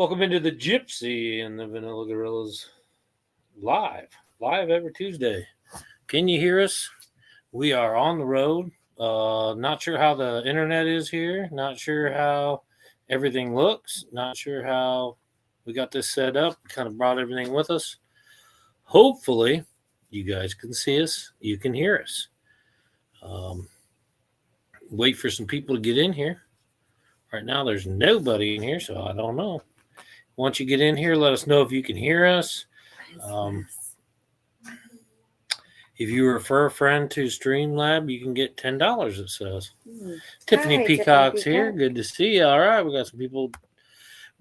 Welcome into the Gypsy and the Vanilla Gorillas live every Tuesday. Can you hear us? We are on the road. Not sure how the internet is here. Not sure how everything looks. Not sure how we got this set up. Kind of brought everything with us. Hopefully, you guys can see us. You can hear us. Um, Wait for some people to get in here. Right now, there's nobody in here, so I don't know. Once you get in here, let us know if you can hear us. If you refer a friend to Streamlab, you can get $10, it says. Tiffany Peacock's here. Good to see you. All right, we got some people.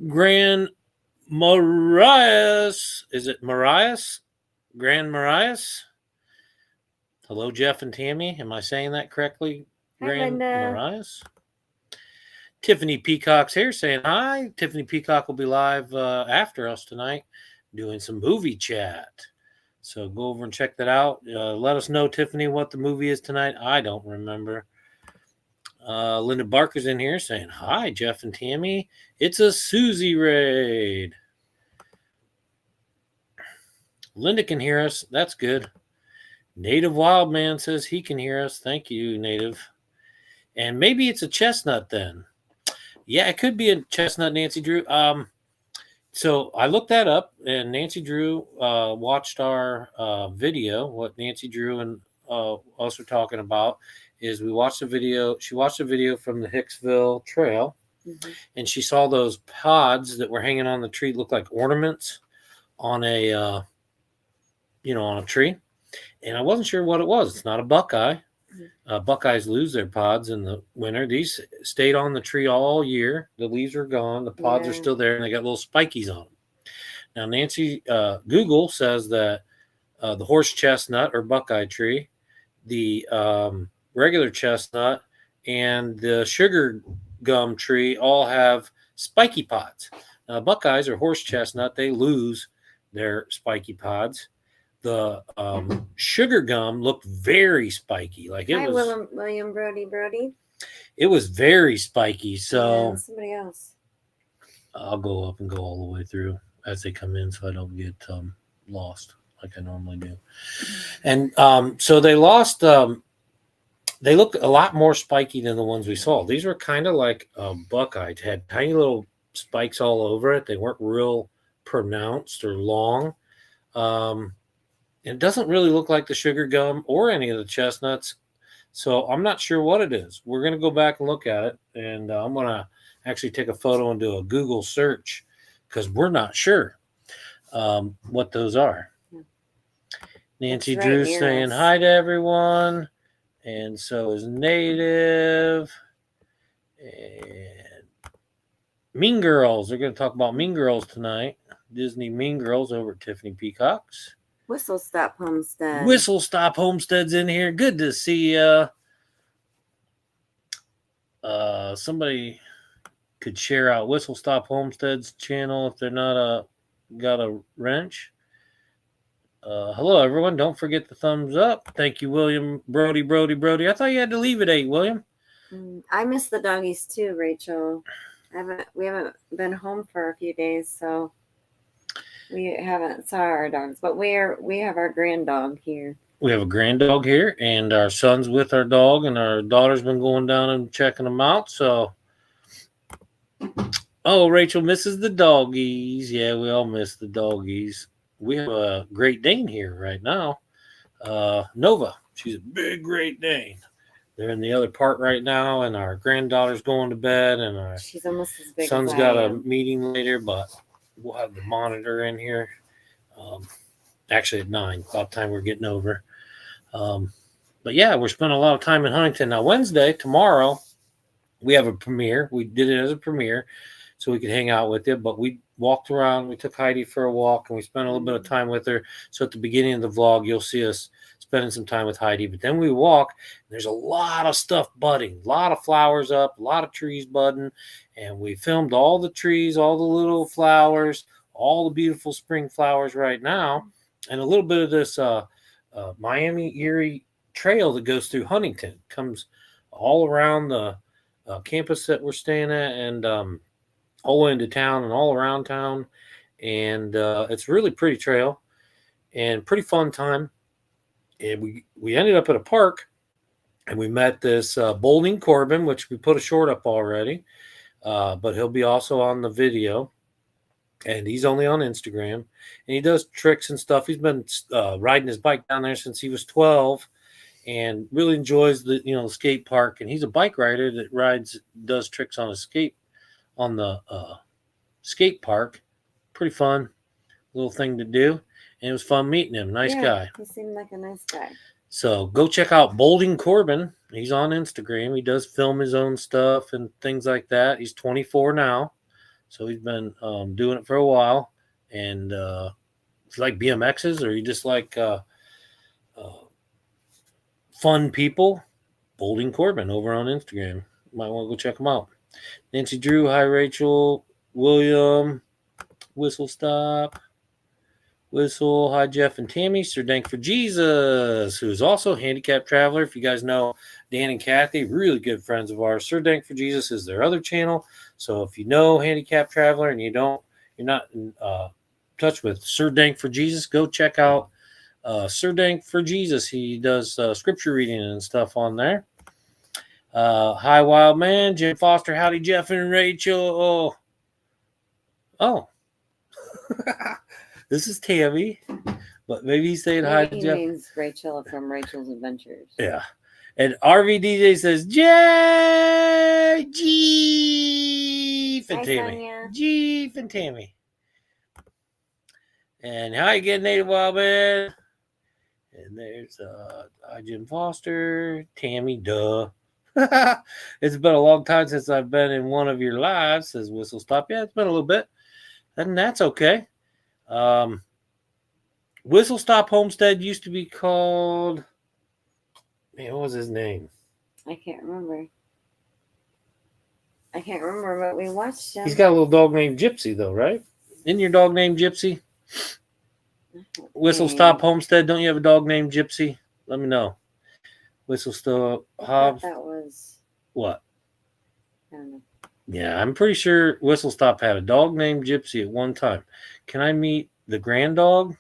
Grand Marias. Is it Marias? Grand Marias? Hello, Jeff and Tammy. Am I saying that correctly? Grand Marias? Tiffany Peacock's here saying hi. Tiffany Peacock will be live after us tonight doing some movie chat. So go over and check that out. Let us know, Tiffany, what the movie is tonight. I don't remember. Linda Barker's in here saying hi, Jeff and Tammy. It's a Susie raid. Linda can hear us. That's good. Native Wildman says he can hear us. Thank you, Native. And maybe it's a chestnut then. Yeah, it could be a chestnut, Nancy Drew. So I looked that up, and Nancy Drew watched our video. What Nancy Drew and us were talking about is we watched the video. She watched a video from the Hicksville Trail, and she saw those pods that were hanging on the tree look like ornaments on a, on a tree. And I wasn't sure what it was. It's not a buckeye. Buckeyes lose their pods in the winter. These stayed on the tree all year. The leaves are gone. The pods are still there, and they got little spikies on them. Now, Nancy, Google says that the horse chestnut or buckeye tree, the regular chestnut, and the sugar gum tree all have spiky pods. Now, buckeyes or horse chestnut, they lose their spiky pods. The sugar gum looked very spiky. Like it was William Brody. It was very spiky. So somebody else. I'll go up and go all the way through as they come in, so I don't get lost like I normally do. And so they lost. They look a lot more spiky than the ones we saw. These were kind of like buckeye. Had tiny little spikes all over it. They weren't real pronounced or long. It doesn't really look like the sugar gum or any of the chestnuts. So I'm not sure what it is. We're going to go back and look at it. And I'm going to actually take a photo and do a Google search because we're not sure what those are. Nancy Drew's saying hi to everyone. And so is Native. And Mean Girls. They're going to talk about Mean Girls tonight. Disney Mean Girls over at Tiffany Peacock's. Whistle Stop Homestead. Whistle Stop Homestead's in here. Good to see you. Somebody could share out Whistle Stop Homestead's channel if they're not got a wrench. Hello, everyone. Don't forget the thumbs up. Thank you, William. Brody. I thought you had to leave at 8, William. I miss the doggies too, Rachel. We haven't been home for a few days, so we haven't saw our dogs, but we have our grand dog here. We have a grand dog here, and our son's with our dog, and our daughter's been going down and checking them out. So, Rachel misses the doggies. Yeah, we all miss the doggies. We have a Great Dane here right now. Nova, she's a big Great Dane. They're in the other part right now, and our granddaughter's going to bed, and she's almost as big. Son's got a meeting later, but we'll have the monitor in here. Actually at 9, about the time we're getting over. But yeah, we're spending a lot of time in Huntington. Now, Wednesday, tomorrow, we have a premiere. We did it as a premiere so we could hang out with you, but we walked around. We took Heidi for a walk, and we spent a little bit of time with her. So at the beginning of the vlog, you'll see us spending some time with Heidi. But then we walk, and there's a lot of stuff budding, a lot of flowers up, a lot of trees budding, and we filmed all the trees, all the little flowers, all the beautiful spring flowers right now, and a little bit of this Miami Erie trail that goes through Huntington. Comes all around the campus that we're staying at, and all into town and all around town. And it's a really pretty trail and pretty fun time. And we ended up at a park, and we met this Bolding Corbin, which we put a short up already, but he'll be also on the video. And he's only on Instagram, and he does tricks and stuff. He's been riding his bike down there since he was 12, and really enjoys the skate park. And he's a bike rider that does tricks on the skate park. Pretty fun little thing to do, and it was fun meeting him. Nice guy. He seemed like a nice guy. So go check out Bolding Corbin. He's on Instagram. He does film his own stuff and things like that. He's 24 now. So he's been doing it for a while. And if you like BMXs, or you just like fun people, Bolding Corbin over on Instagram. Might want to go check him out. Nancy Drew, hi Rachel. William, Whistle Stop. Whistle, hi Jeff and Tammy. Sir Dank for Jesus, who's also a handicapped traveler. If you guys know Dan and Kathy, really good friends of ours. Sir Dank for Jesus is their other channel. So if you know handicapped traveler and you're not in touch with Sir Dank for Jesus, go check out Sir Dank for Jesus. He does scripture reading and stuff on there. Hi Wild Man, Jim Foster, howdy Jeff and Rachel. Oh. This is Tammy, but maybe he's saying hi to Jeff. He means Rachel from Rachel's Adventures. Yeah. And RVDJ says, Jeef and Tammy. Sonia. Jeef and Tammy. And hi again, Native Wild Man. And there's Jim Foster, Tammy, duh. It's been a long time since I've been in one of your lives, says Whistle Stop. Yeah, it's been a little bit. And that's okay. Whistle Stop Homestead used to be called, man, what was his name? I can't remember, but we watched him. He's got a little dog named Gypsy, though, right? Isn't your dog named Gypsy? Whistle Stop Homestead, don't you have a dog named Gypsy? Let me know. Whistle Stop Hobbs. That was what? I don't know. Yeah, I'm pretty sure Whistle Stop had a dog named Gypsy at one time. Can I meet the grand dog?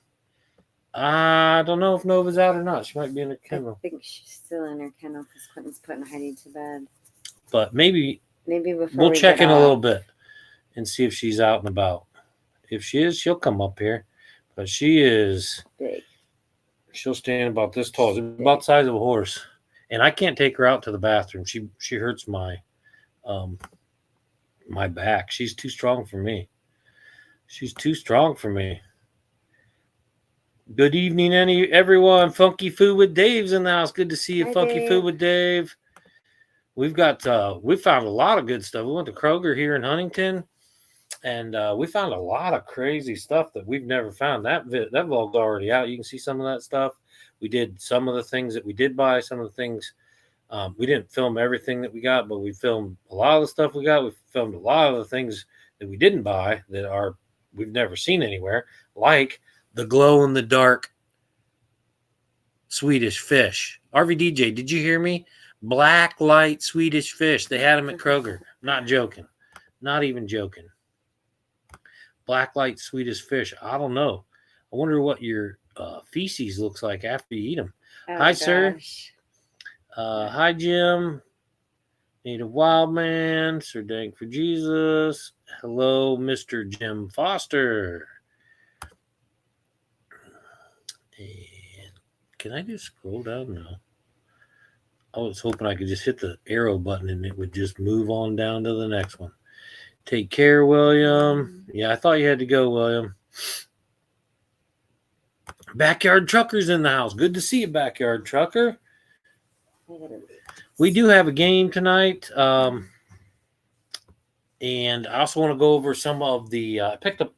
I don't know if Nova's out or not. She might be in her kennel. I think she's still in her kennel because Quentin's putting Heidi to bed. But maybe before we'll check in a little bit and see if she's out and about. If she is, she'll come up here. But she is big. She'll stand about this tall. She's about the size of a horse. And I can't take her out to the bathroom. She hurts my my back. She's too strong for me. Good evening, everyone. Funky Food with Dave's in the house. Good to see you, Funky Dave. Food with Dave. We found a lot of good stuff. We went to Kroger here in Huntington, and we found a lot of crazy stuff that we've never found. That vlog's already out. You can see some of that stuff. We did some of the things that we did buy. Some of the things we didn't film everything that we got, but we filmed a lot of the stuff we got. We filmed a lot of the things that we didn't buy that we've never seen anywhere, like the glow-in-the-dark Swedish fish. RVDJ, did you hear me? Black light Swedish fish. They had them at Kroger. Not joking. Not even joking. Black light Swedish fish. I don't know. I wonder what your feces looks like after you eat them. Oh, hi, gosh. sir. Hi, Jim. Native Wild Man. Sir Dank for Jesus. Hello, Mr. Jim Foster. And can I just scroll down? No. I was hoping I could just hit the arrow button and it would just move on down to the next one. Take care, William. Yeah, I thought you had to go, William. Backyard Trucker's in the house. Good to see you, Backyard Trucker. We do have a game tonight. And I also want to go over some of the... I picked up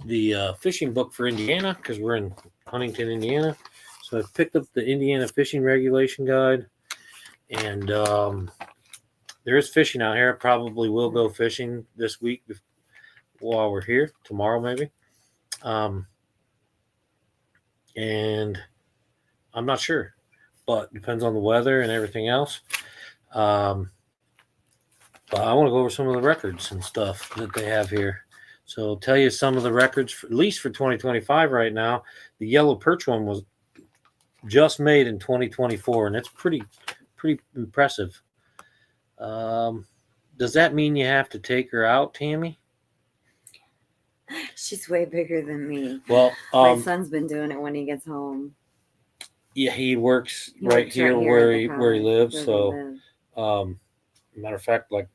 the fishing book for Indiana because we're in Huntington, Indiana. So I picked up the Indiana Fishing Regulation Guide. And there is fishing out here. I probably will go fishing this week while we're here. Tomorrow, maybe. And I'm not sure. But depends on the weather and everything else. But I want to go over some of the records and stuff that they have here. So I'll tell you some of the records, at least for 2025 right now. The yellow perch one was just made in 2024, and it's pretty impressive. Does that mean you have to take her out, Tammy? She's way bigger than me. Well, my son's been doing it when he gets home. Yeah, he works right here where he lives. So, matter of fact, like,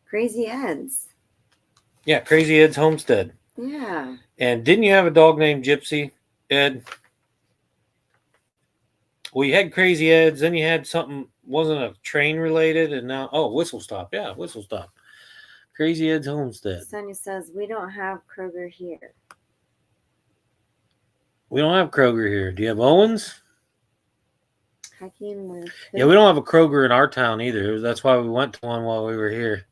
Crazy Ed's. Yeah, Crazy Ed's homestead. Yeah. And didn't you have a dog named Gypsy, Ed? Well, you had Crazy Ed's, then you had something, wasn't a train related, and now, Whistle Stop. Yeah, Whistle Stop. Crazy Ed's homestead. Sonia says, we don't have Kroger here. We don't have Kroger here. Do you have Owens? Yeah, we don't have a Kroger in our town either. That's why we went to one while we were here.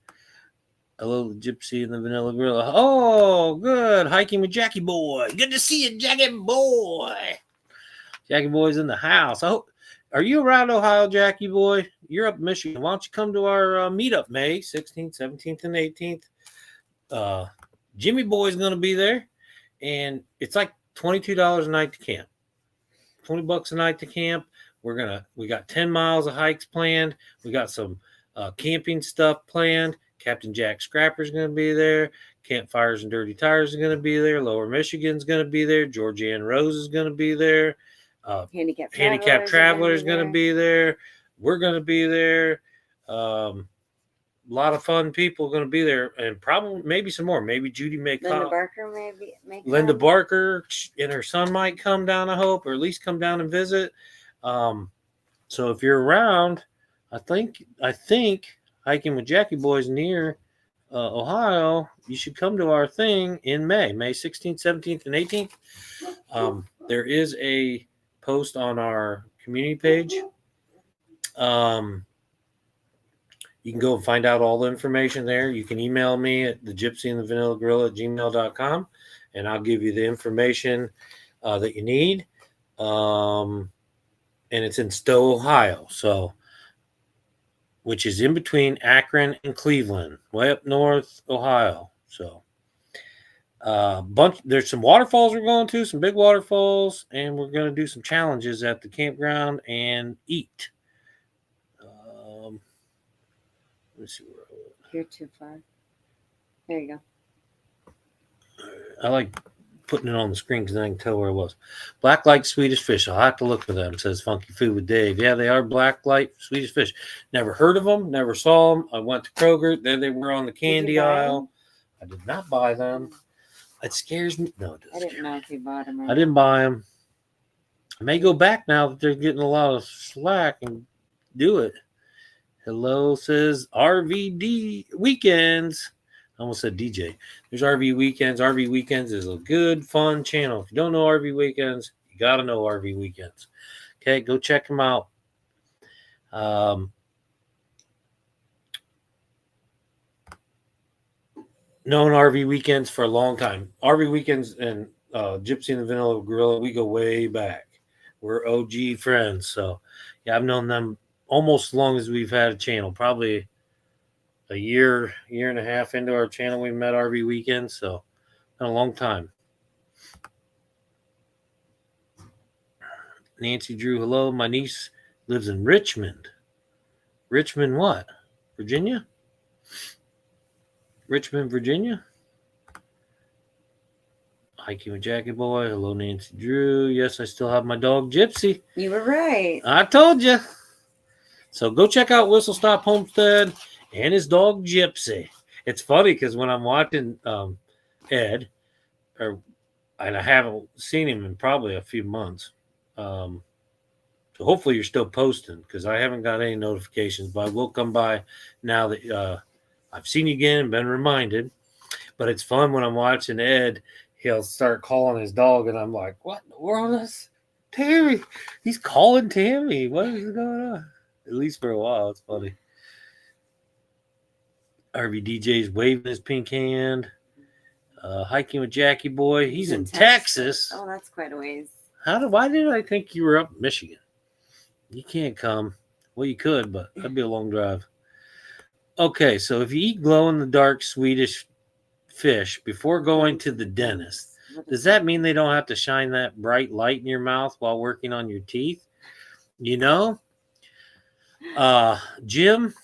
Hello, Gypsy and the Vanilla Gorilla. Oh, good. Hiking with Jackie Boy. Good to see you, Jackie Boy. Jackie Boy's in the house. Oh, are you around Ohio, Jackie Boy? You're up in Michigan. Why don't you come to our meetup May 16th, 17th, and 18th? Jimmy Boy's going to be there, and it's like $22 a night to camp. $20 a night to camp. We got 10 miles of hikes planned. We got some camping stuff planned. Captain Jack Scrapper's going to be there. Campfires and Dirty Tires are going to be there. Lower Michigan's going to be there. Georgianne Rose is going to be there. Handicap Traveler is going to be there. We're going to be there. A lot of fun people going to be there, and probably maybe some more. Maybe Judy may come. Linda Barker Linda Barker and her son might come down, I hope, or at least come down and visit. So if you're around, I think Hiking with Jackie Boy's near Ohio, you should come to our thing in May 16th, 17th, and 18th. There is a post on our community page. You can go and find out all the information there. You can email me at the Gypsy and the Vanilla Gorilla at gmail.com, and I'll give you the information that you need. And it's in Stowe, Ohio. So, which is in between Akron and Cleveland, way up north, Ohio. So, there's some waterfalls we're going to, some big waterfalls, and we're going to do some challenges at the campground and eat. Let me see where I went. You're too far. There you go. I like putting it on the screen because I can tell where it was. Black Light Swedish Fish. I'll have to look for them, says Funky Food with Dave. Yeah, they are Black Light Swedish Fish. Never heard of them, never saw them. I went to Kroger. There they were on the candy aisle. I did not buy them. It scares me. No, it doesn't. I didn't know if you bought them. I didn't buy them. I may go back now that they're getting a lot of slack and do it. Hello, says RVD Weekends. I almost said DJ. There's RV Weekends. RV Weekends is a good, fun channel. If you don't know RV Weekends, you got to know RV Weekends. Okay, go check them out. Known RV Weekends for a long time. RV Weekends and Gypsy and the Vanilla Gorilla, we go way back. We're OG friends. So, yeah, I've known them almost as long as we've had a channel. Probably a year and a half into our channel, we met RV Weekends. So, been a long time. Nancy Drew, hello. My niece lives in Richmond. Richmond what? Virginia? Richmond, Virginia. Hiking with Jackie Boy. Hello, Nancy Drew. Yes, I still have my dog, Gypsy. You were right. I told you. So go check out Whistle Stop Homestead and his dog, Gypsy. It's funny because when I'm watching Ed, and I haven't seen him in probably a few months. So hopefully you're still posting because I haven't got any notifications, but I will come by now that I've seen you again and been reminded. But it's fun when I'm watching Ed. He'll start calling his dog, and I'm like, what in the world is Tammy? He's calling Tammy. What is going on? At least for a while. It's funny. RV DJ's waving his pink hand. Hiking with Jackie Boy. He's in Texas. Oh, that's quite a ways. Why did I think you were up in Michigan? You can't come. Well, you could, but that'd be a long drive. Okay, so if you eat glow-in-the-dark Swedish fish before going to the dentist, does that mean they don't have to shine that bright light in your mouth while working on your teeth? You know, Jim,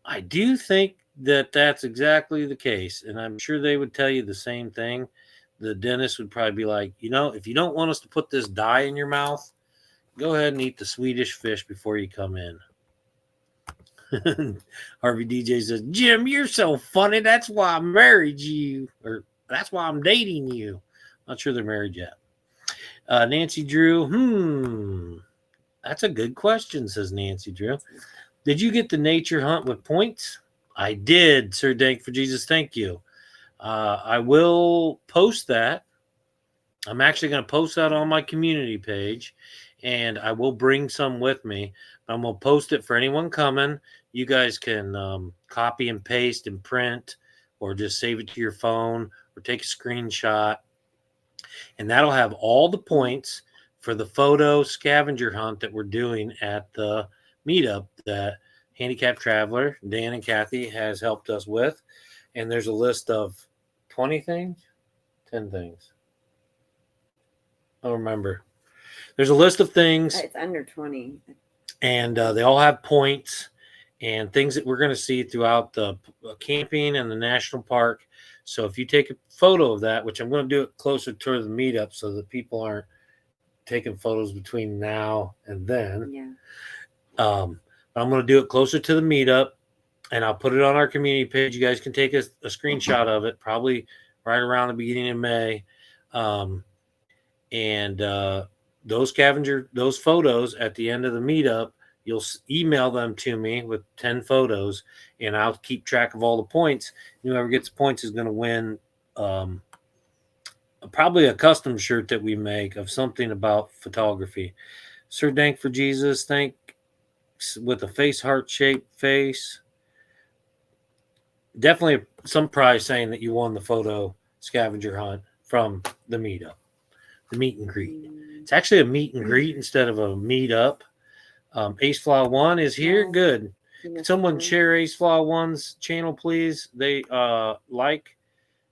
I do think that that's exactly the case, and I'm sure they would tell you the same thing. The dentist would probably be like, if you don't want us to put this dye in your mouth, go ahead and eat the Swedish fish before you come in. Harvey DJ says, Jim, you're so funny. That's why I married you, or that's why I'm dating you. Not sure they're married yet. Nancy Drew, that's a good question, says Nancy Drew. Did you get the nature hunt with points? I did, Sir Dank for Jesus. Thank you. I will post that. I'm actually going to post that on my community page, and I will bring some with me. I'm going to post it for anyone coming. You guys can copy and paste and print, or just save it to your phone, or take a screenshot. And that'll have all the points for the photo scavenger hunt that we're doing at the meetup that Handicapped Traveler, Dan and Kathy, has helped us with. And there's a list of 20 things, 10 things. I don't remember. There's a list of things. It's under 20. And they all have points and things that we're going to see throughout the camping and the national park. So if you take a photo of that, which I'm going to do it closer to the meetup so that people aren't taking photos between now and then. Yeah. I'm going to do it closer to the meetup, and I'll put it on our community page. You guys can take a screenshot of it, probably right around the beginning of May. Those photos at the end of the meetup, you'll email them to me with 10 photos, and I'll keep track of all the points. Whoever gets points is going to win probably a custom shirt that we make of something about photography. Sir Dank for Jesus, thanks with a face heart-shaped face. Definitely some prize saying that you won the photo scavenger hunt from the meetup, the meet and greet. It's actually a meet and greet instead of a meet up. Ace Fly One is here. Good. Can someone share Ace Fly One's channel, please? They like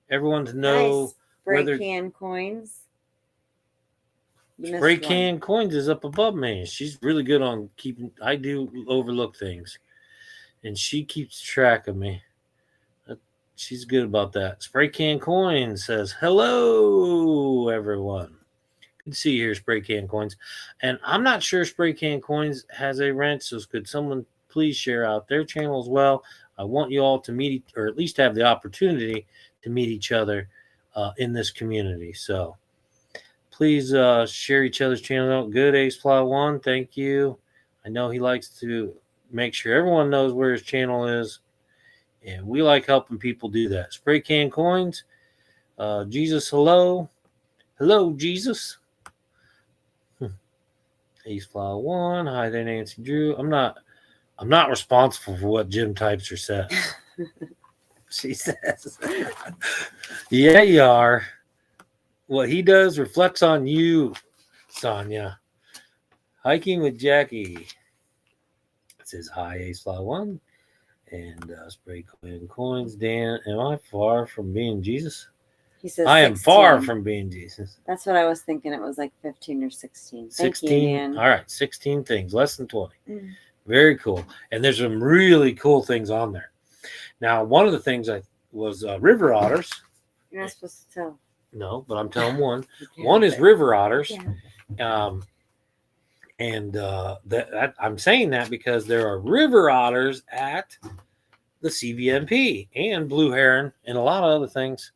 everyone to know Spray can coins. Spray can coins is up above me. She's really good on keeping. I do overlook things, and she keeps track of me. She's good about that. Spray can coins says hello, everyone. Good to see you here, Spray Can Coins. And I'm not sure Spray Can Coins has a ranch, so could someone please share out their channel as well? I want you all to meet, or at least have the opportunity to meet each other in this community. So please share each other's channel out. Good, Ace Fly One, thank you. I know he likes to make sure everyone knows where his channel is, and we like helping people do that. Spray Can Coins, Jesus, hello. Hello, Jesus. Ace Fly One. Hi there, Nancy Drew. I'm not responsible for what Jim types or says. She says. Yeah, you are. What he does reflects on you, Sonia. Hiking with Jackie. It says hi, Ace Fly One. And Spray Can Coins. Dan, am I far from being Jesus? He says I am far from being Jesus. That's what I was thinking. It was like 15 or 16. 16. All right, 16 things, less than 20. Very cool. And there's some really cool things on there. Now, one of the things was river otters. You're not supposed to tell. No, but I'm telling one. One is river otters. Yeah. I'm saying that because there are river otters at the CVMP and blue heron and a lot of other things.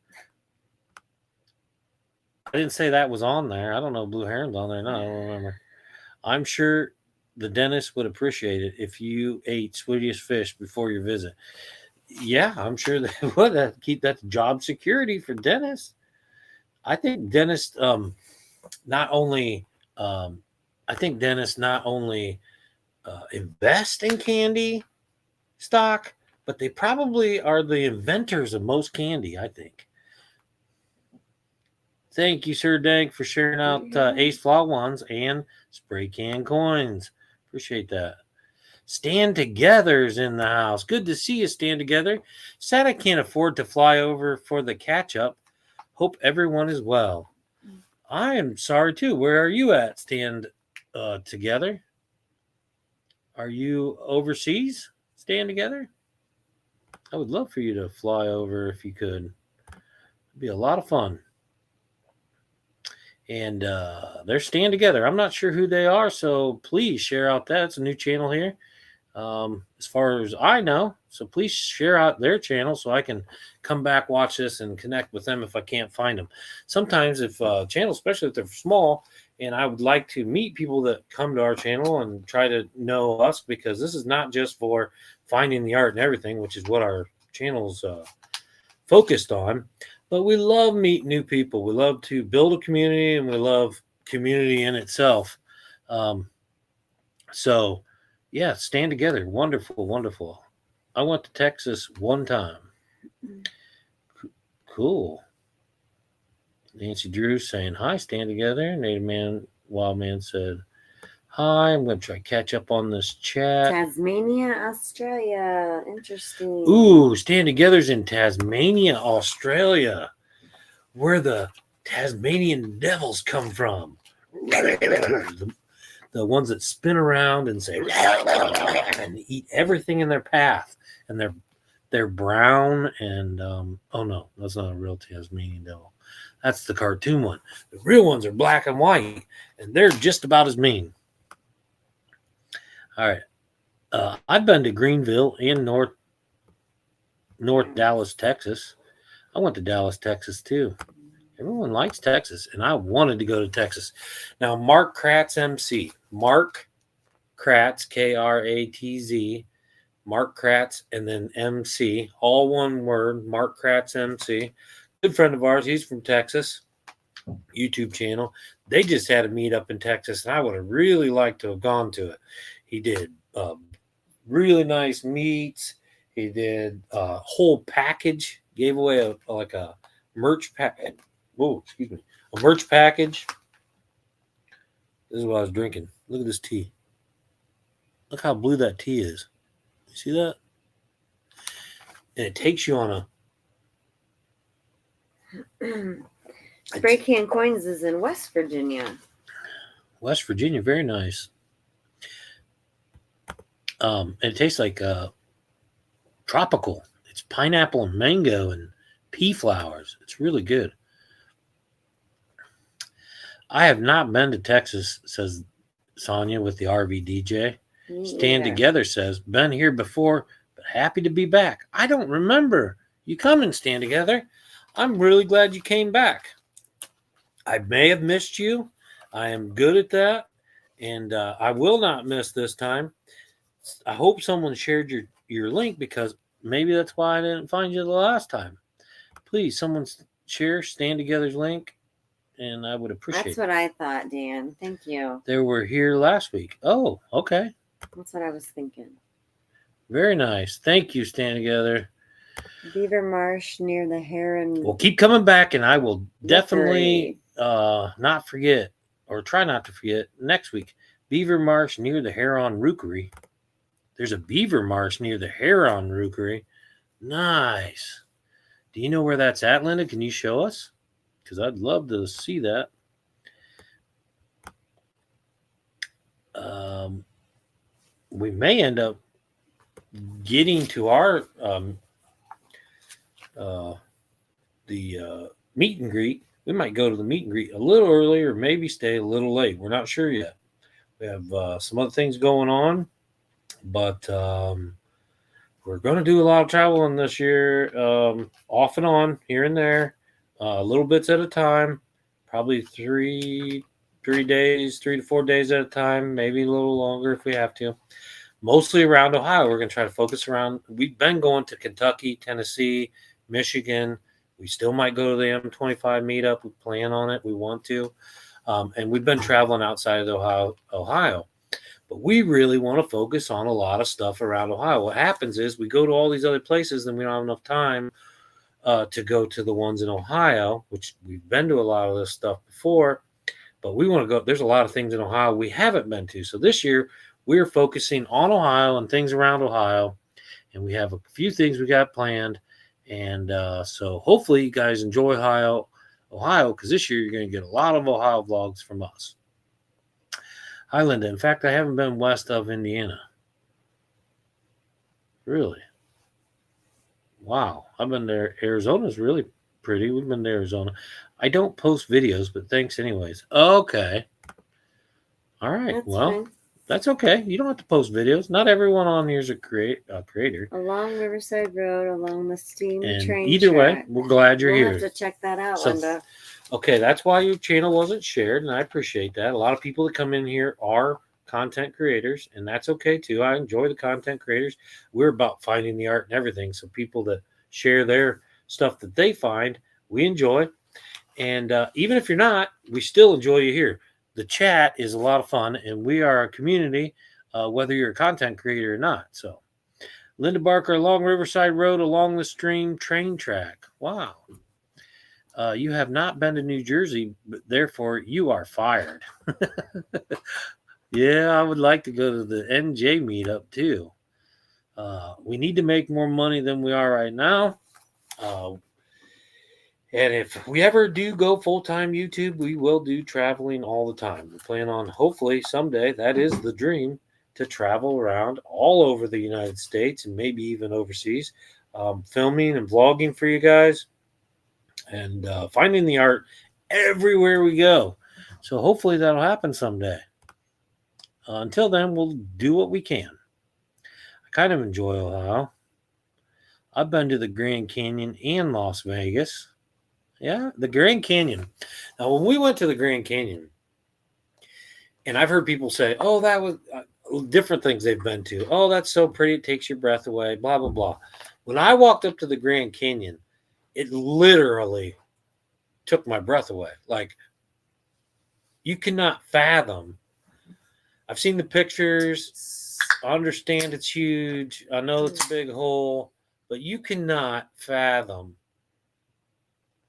I didn't say that was on there. I don't know if blue heron's on there. No, I don't remember. I'm sure the dentist would appreciate it if you ate Swedish fish before your visit. Yeah, I'm sure they would. Keep that job security for dentists. I think dentists not only invest in candy stock, but they probably are the inventors of most candy, I think. Thank you, Sir Dank, for sharing out Ace Fly Ones and Spray Can Coins. Appreciate that. Stand Together's in the house. Good to see you, Stand Together. Sad I can't afford to fly over for the catch up. Hope everyone is well. I am sorry too. Where are you at, Stand Together? Are you overseas? Stand Together? I would love for you to fly over if you could. It'd be a lot of fun. And they're Stand Together. I'm not sure who they are, so please share out that. It's a new channel here, as far as I know. So please share out their channel so I can come back, watch this, and connect with them if I can't find them. Sometimes if channels, especially if they're small, and I would like to meet people that come to our channel and try to know us, because this is not just for finding the art and everything, which is what our channel's focused on. But we love meeting new people. We love to build a community, and we love community in itself. So, yeah, Stand Together. Wonderful, wonderful. I went to Texas one time. Cool. Nancy Drew saying, hi, Stand Together. Native Man, Wild Man said, hi. I'm going to try to catch up on this chat. Tasmania, Australia. Interesting. Ooh, Stand Together's in Tasmania, Australia, where the Tasmanian devils come from. The ones that spin around and say and eat everything in their path, and they're brown and oh no, that's not a real Tasmanian devil. That's the cartoon one. The real ones are black and white, and they're just about as mean. All right. I've been to Greenville and North Dallas, Texas. I went to Dallas, Texas too. Everyone likes Texas, and I wanted to go to Texas. Now, Mark Kratz MC. Mark Kratz, Kratz, Mark Kratz, and then MC, all one word, Mark Kratz MC. Good friend of ours. He's from Texas. YouTube channel. They just had a meet up in Texas, and I would have really liked to have gone to it. He did really nice meats. He did a whole package, gave away a merch package. Oh, excuse me. A merch package. This is what I was drinking. Look at this tea. Look how blue that tea is. You see that? And it takes you on a... Spray Can Coins is in West Virginia. West Virginia, very nice. And it tastes like tropical. It's pineapple and mango and pea flowers. It's really good. I have not been to Texas, says Sonia with the RV DJ. Stand Together says, been here before, but happy to be back. I don't remember you coming, Stand Together. I'm really glad you came back. I may have missed you. I am good at that, and I will not miss this time. I hope someone shared your link, because maybe that's why I didn't find you the last time. Please, someone share Stand Together's link, and I would appreciate it. That's what I thought, Dan. Thank you. They were here last week. Oh, okay. That's what I was thinking. Very nice. Thank you, Stand Together. Beaver Marsh near the Heron. Well, keep coming back, and I will definitely not forget, or try not to forget, next week. Beaver Marsh near the Heron Rookery. There's a beaver marsh near the Heron Rookery. Nice. Do you know where that's at, Linda? Can you show us? Because I'd love to see that. We may end up getting to our the meet and greet. We might go to the meet and greet a little early, or maybe stay a little late. We're not sure yet. We have some other things going on, but we're going to do a lot of traveling this year, off and on, here and there, little bits at a time, probably 3 days, 3 to 4 days at a time, maybe a little longer if we have to. Mostly around Ohio. We're going to try to focus around. We've been going to Kentucky, Tennessee, Michigan. We still might go to the M25 meetup. We plan on it. We want to. And we've been traveling outside of Ohio. But we really want to focus on a lot of stuff around Ohio. What happens is we go to all these other places, and we don't have enough time to go to the ones in Ohio, which we've been to a lot of this stuff before. But we want to go. There's a lot of things in Ohio we haven't been to. So this year, we're focusing on Ohio and things around Ohio, and we have a few things we got planned. And so hopefully you guys enjoy Ohio, because this year you're going to get a lot of Ohio vlogs from us. Hi, Linda. In fact, I haven't been west of Indiana. Really? Wow. I've been there. Arizona's really pretty. We've been to Arizona. I don't post videos, but thanks anyways. Okay. All right. That's well, fine. that's okay. You don't have to post videos. Not everyone on here is a creator. Along Riverside Road, along the steam And train either way, track. we're glad you're We'll here. have to check that out, So- Linda. Okay, that's why your channel wasn't shared, and I appreciate that. A lot of people that come in here are content creators, and that's okay too. I enjoy the content creators. We're about finding the art and everything. So people that share their stuff that they find, we enjoy. And even if you're not, we still enjoy you here. The chat is a lot of fun, and we are a community, whether you're a content creator or not. So, Linda Barker, along Riverside Road, along the stream train track. Wow. You have not been to New Jersey, but therefore you are fired. Yeah, I would like to go to the NJ meetup too. We need to make more money than we are right now. And if we ever do go full-time YouTube, we will do traveling all the time. We plan on, hopefully someday, that is the dream, to travel around all over the United States and maybe even overseas, filming and vlogging for you guys, and finding the art everywhere we go. So hopefully that'll happen someday. Until then, we'll do what we can. I kind of enjoy Ohio. I've been to the Grand Canyon and Las Vegas. Yeah, the Grand Canyon. Now, when we went to the Grand Canyon, and I've heard people say, oh, that was different things they've been to. Oh, that's so pretty. It takes your breath away, blah, blah, blah. When I walked up to the Grand Canyon, it literally took my breath away. Like, you cannot fathom. I've seen the pictures. I understand it's huge. I know it's a big hole, but you cannot fathom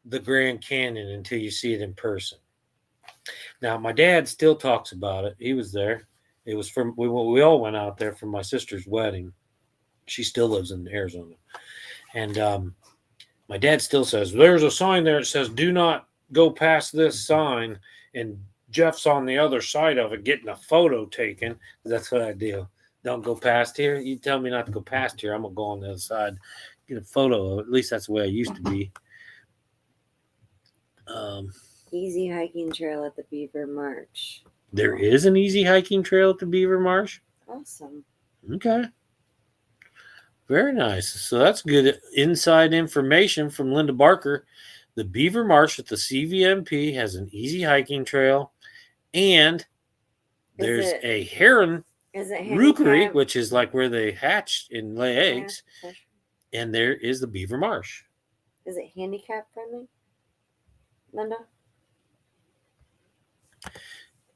the Grand Canyon until you see it in person. Now, my dad still talks about it. He was there. It was from, we all went out there for my sister's wedding. She still lives in Arizona. And my dad still says, there's a sign there that says, do not go past this sign. And Jeff's on the other side of it getting a photo taken. That's what I do. Don't go past here. You tell me not to go past here, I'm going to go on the other side, get a photo. At least that's the way I used to be. Easy hiking trail at the Beaver Marsh. There is an easy hiking trail at the Beaver Marsh. Awesome. Okay. Very nice. So that's good inside information from Linda Barker. The Beaver Marsh at the CVMP has an easy hiking trail, and there's a heron rookery, which is like where they hatch and lay eggs, and there is the Beaver Marsh. Is it handicap friendly, Linda?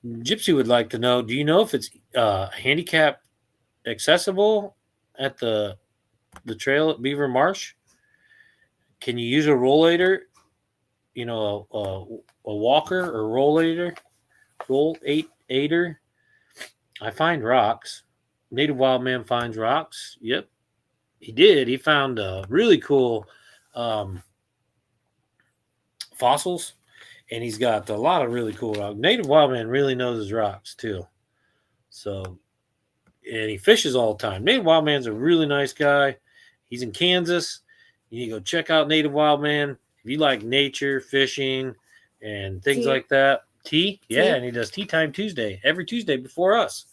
Gypsy would like to know, do you know if it's handicap accessible at the trail at Beaver Marsh? Can you use a rollator, you know, a walker or rollator? I find rocks. Native Wild Man finds rocks. Yep, he did. He found really cool fossils. And he's got a lot of really cool rocks. Native Wild Man really knows his rocks too. So, and he fishes all the time. Native Wild Man's a really nice guy. He's in Kansas. You need to go check out Native Wild Man. If you like nature, fishing, and things like that. Tea? Yeah, and he does Tea Time Tuesday. Every Tuesday before us.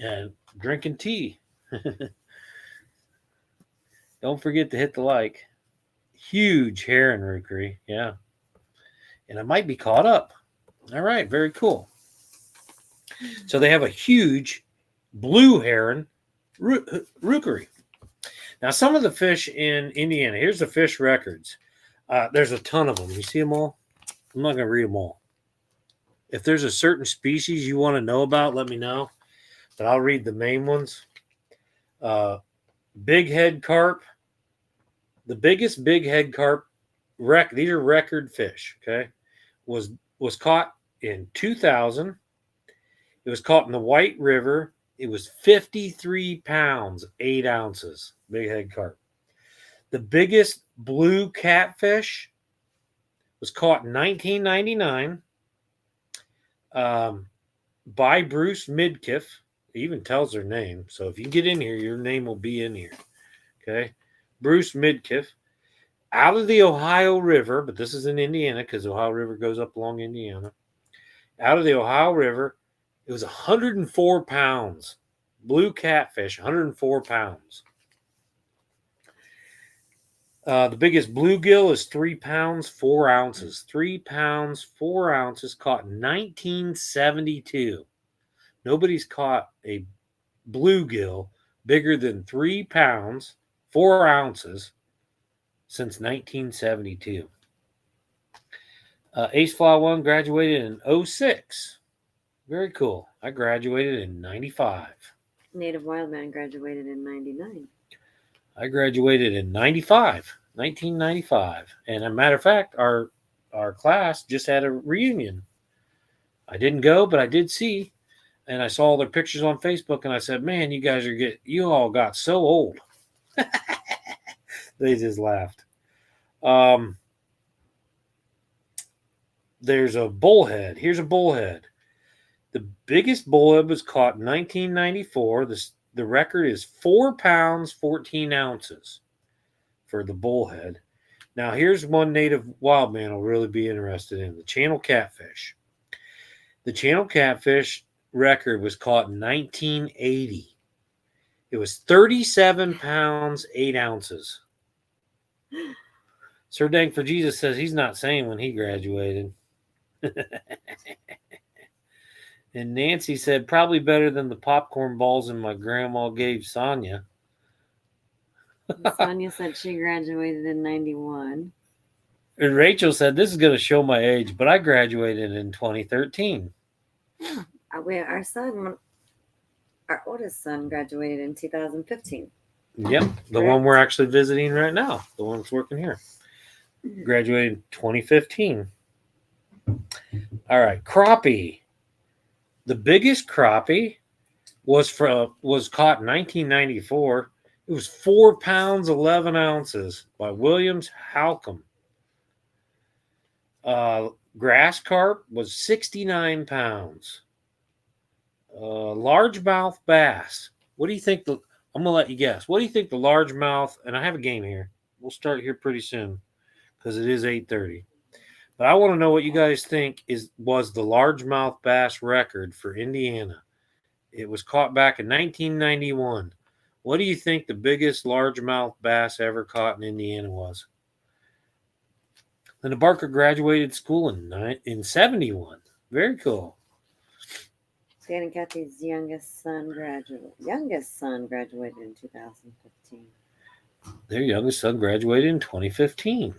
And drinking tea. Don't forget to hit the like. Huge heron rookery. Yeah. And I might be caught up. All right, very cool. So they have a huge blue heron rookery. Now, some of the fish in Indiana, here's the fish records. There's a ton of them. You see them all? I'm not going to read them all. If there's a certain species you want to know about, let me know. But I'll read the main ones. Big head carp. The biggest big head carp, these are record fish, okay, was caught in 2000 It was caught in the White River. It was 53 pounds, 8 ounces. Big head carp. The biggest blue catfish was caught in 1999 by Bruce Midkiff. He even tells their name. So if you get in here, your name will be in here. Okay. Bruce Midkiff. Out of the Ohio River, but this is in Indiana because the Ohio River goes up along Indiana. Out of the Ohio River, it was 104 pounds. Blue catfish, 104 pounds. The biggest bluegill is 3 pounds, 4 ounces. 3 pounds, 4 ounces, caught in 1972. Nobody's caught a bluegill bigger than 3 pounds, 4 ounces since 1972. Ace Fly 1 graduated in 06. Very cool. I graduated in 95. Native Wildman graduated in 99. I graduated in 1995. And as a matter of fact, our class just had a reunion. I didn't go, but I did see. And I saw their pictures on Facebook, and I said, man, you all got so old. They just laughed. There's a bullhead. Here's a bullhead. The biggest bullhead was caught in 1994. The record is 4 pounds, 14 ounces for the bullhead. Now, here's one native wild man will really be interested in, the channel catfish. The channel catfish record was caught in 1980. It was 37 pounds, 8 ounces. Sir Dang for Jesus says he's not saying when he graduated. And Nancy said, probably better than the popcorn balls and my grandma gave Sonia. Sonia said she graduated in 91. And Rachel said, this is going to show my age, but I graduated in 2013. Yeah. Our oldest son graduated in 2015. Yep, the one we're actually visiting right now, the one that's working here. Graduated in 2015. All right, crappie. The biggest crappie was caught in 1994. It was 4 pounds, 11 ounces by Williams Halcomb. Grass carp was 69 pounds. Largemouth bass. What do you think? I'm going to let you guess. What do you think the largemouth, and I have a game here. We'll start here pretty soon because it is 8:30. But I want to know what you guys think was the largemouth bass record for Indiana. It was caught back in 1991. What do you think the biggest largemouth bass ever caught in Indiana was? Linda Barker graduated school in 71. Very cool. Dan and Kathy's youngest son graduated in 2015. Their youngest son graduated in 2015.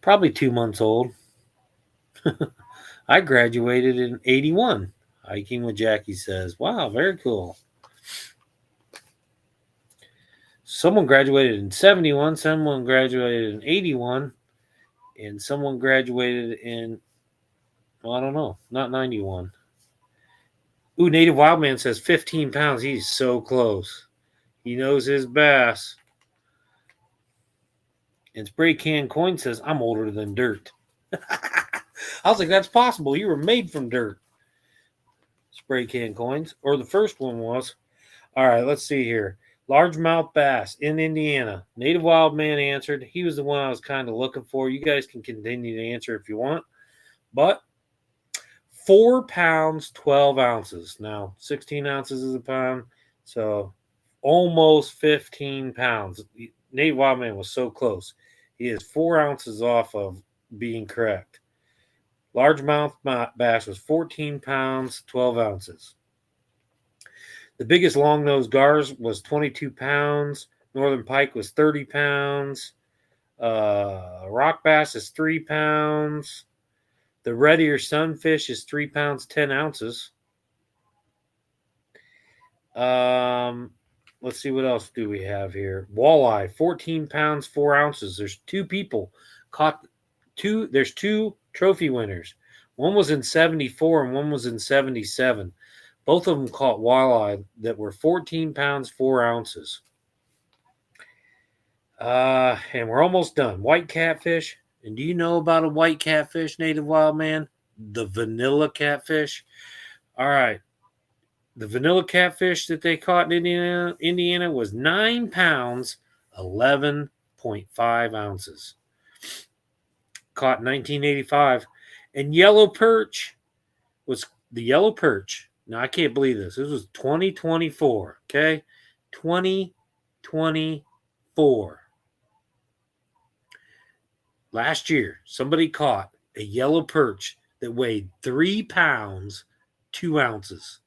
Probably 2 months old. I graduated in 81. Hiking with Jackie says, wow, very cool. Someone graduated in 71. Someone graduated in 81. And someone graduated in, well, I don't know, not 91. Ooh, Native Wildman says 15 pounds. He's so close. He knows his bass. And Spray Can Coin says, I'm older than dirt. I was like, that's possible. You were made from dirt. Spray Can Coins. Or the first one was. All right, let's see here. Largemouth bass in Indiana. Native Wild Man answered. He was the one I was kind of looking for. You guys can continue to answer if you want. But 4 pounds, 12 ounces. Now, 16 ounces is a pound. So almost 15 pounds. Native Wild Man was so close. He is 4 ounces off of being correct. Largemouth bass was 14 pounds, 12 ounces. The biggest long-nosed gars was 22 pounds. Northern pike was 30 pounds. Rock bass is 3 pounds. The red ear sunfish is 3 pounds, 10 ounces. Let's see, what else do we have here? Walleye, 14 pounds, 4 ounces. There's 2 people caught. There's 2 trophy winners. One was in 74 and one was in 77. Both of them caught walleye that were 14 pounds, 4 ounces. And we're almost done. White catfish. And do you know about a white catfish, Native Wild Man? The vanilla catfish. All right. The vanilla catfish that they caught in Indiana was 9 pounds, 11.5 ounces. Caught in 1985. And yellow perch was the yellow perch. Now, I can't believe this. This was 2024. Okay. 2024. Last year, somebody caught a yellow perch that weighed 3 pounds, 2 ounces.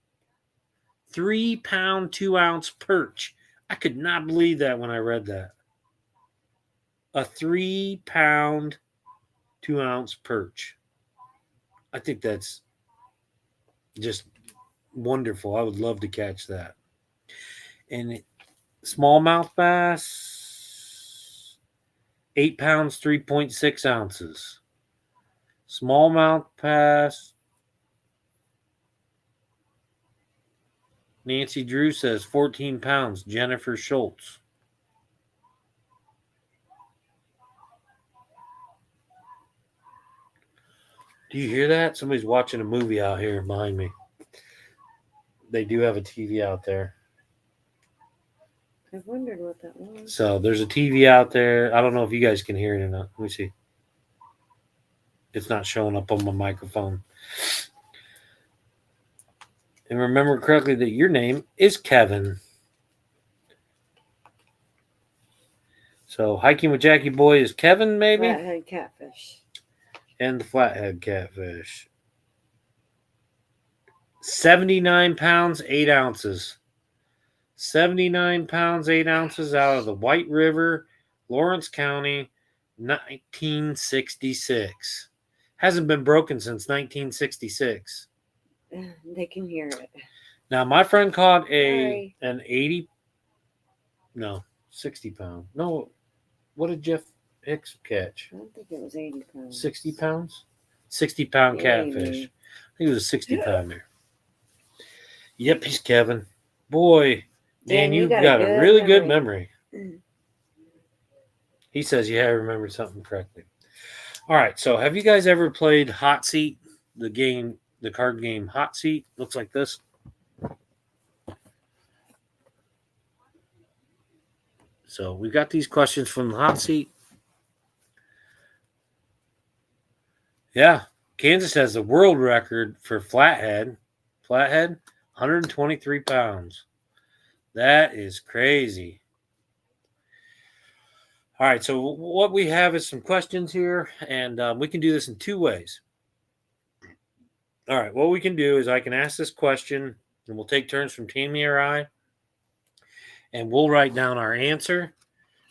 3 pound, 2 ounce perch. I could not believe that when I read that. A 3 pound, 2 ounce perch. I think that's just wonderful. I would love to catch that. And smallmouth bass, 8 pounds, 3.6 ounces. Smallmouth bass. Nancy Drew says 14 pounds. Jennifer Schultz. Do you hear that? Somebody's watching a movie out here behind me. They do have a TV out there. I wondered what that was. So there's a TV out there. I don't know if you guys can hear it or not. Let me see. It's not showing up on my microphone. And remember correctly that your name is Kevin. So hiking with Jackie Boy is Kevin, maybe? Flathead catfish. And the flathead catfish. 79 pounds, 8 ounces. 79 pounds, 8 ounces out of the White River, Lawrence County, 1966. Hasn't been broken since 1966. They can hear it. Now, my friend caught Sorry. an 60 pound. No, what did Jeff Hicks catch? I don't think it was 80 pounds. 60 pounds? 60 pound catfish. Maybe. I think it was a 60 pounder. Yep, he's Kevin. Boy, Dan, you've got a really good memory. He says you have remembered something correctly. All right, so have you guys ever played Hot Seat? The game, the card game Hot Seat looks like this. So we got these questions from the Hot Seat. Yeah, Kansas has the world record for flathead. Flathead, 123 pounds. That is crazy. All right, so what we have is some questions here, and we can do this in 2 ways. All right, what we can do is I can ask this question, and we'll take turns from Tammy or I, and we'll write down our answer,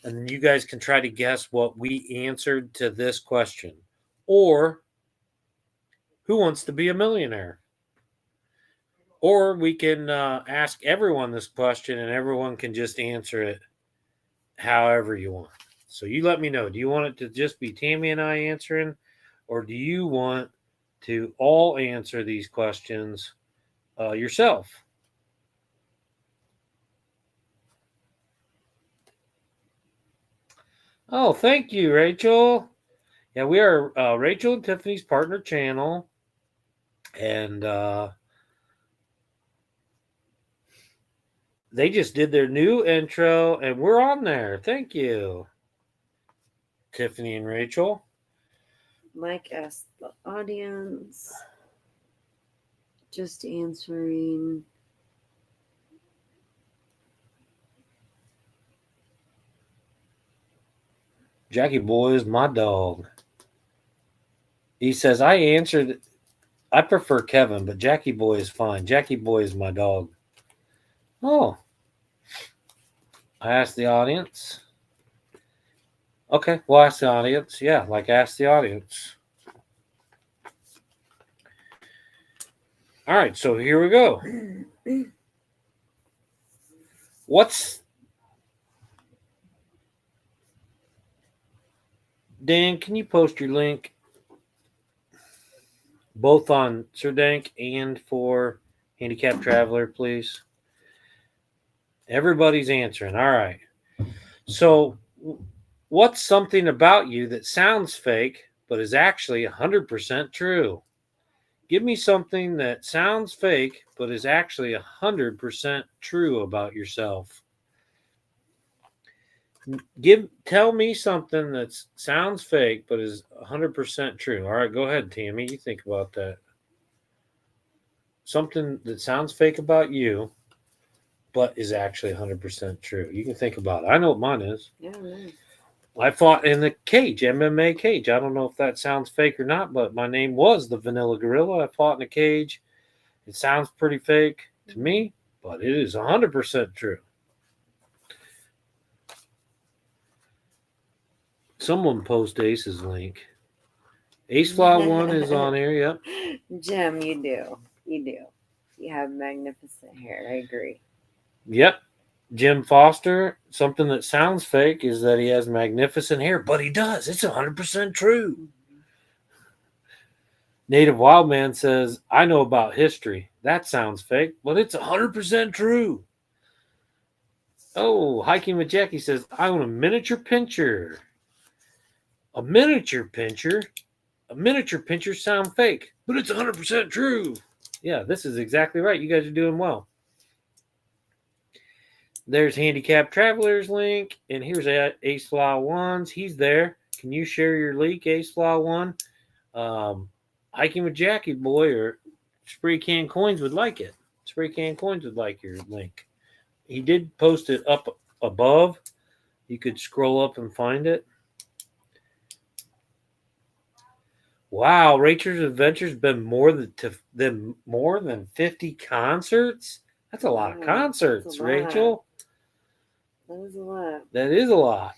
and then you guys can try to guess what we answered to this question. Or, who wants to be a millionaire? Or we can ask everyone this question, and everyone can just answer it however you want. So you let me know. Do you want it to just be Tammy and I answering, or do you want to all answer these questions yourself? Oh, thank you, Rachel. Yeah, we are Rachel and Tiffany's partner channel, and they just did their new intro, and we're on there. Thank you, Tiffany and Rachel. Mike asked the audience, just answering. Jackie Boy is my dog. He says, I answered. I prefer Kevin, but Jackie Boy is fine. Jackie Boy is my dog. Oh. I asked the audience. Okay, well, ask the audience. Yeah, like ask the audience. All right, so here we go. Dan, can you post your link? both on Sir Dank and for Handicapped Traveler, please. Everybody's answering. All right. So, what's something about you that sounds fake but is actually 100% true? Give me something that sounds fake but is actually 100% true about yourself. Tell me something that sounds fake but is 100% true. All right, go ahead, Tammy. You think about that. Something that sounds fake about you but is actually 100% true. You can think about it. I know what mine is. Yeah, no. I fought in the cage, MMA cage. I don't know if that sounds fake or not, but my name was the Vanilla Gorilla. I fought in a cage. It sounds pretty fake to me, but it is 100% true. Someone post Ace's link. Ace Fly 1 is on here, yep. Jim, you do. You do. You have magnificent hair. I agree. Yep. Jim Foster, something that sounds fake is that he has magnificent hair, but he does. It's 100% true. Native Wildman says, I know about history. That sounds fake, but it's 100% true. Oh, Hiking with Jackie says, I own a miniature pincher. A miniature pincher? A miniature pincher sound fake, but it's 100% true. Yeah, this is exactly right. You guys are doing well. There's Handicapped Traveler's link, and here's Ace Fly 1's. He's there. Can you share your link, Ace Fly 1? Hiking with Jackie boy or Spray Can Coins would like it. Spray Can Coins would like your link. He did post it up above. You could scroll up and find it. Wow, Rachel's Adventures been more than 50 concerts. That's a lot of concerts, Rachel. That is a lot. That is a lot.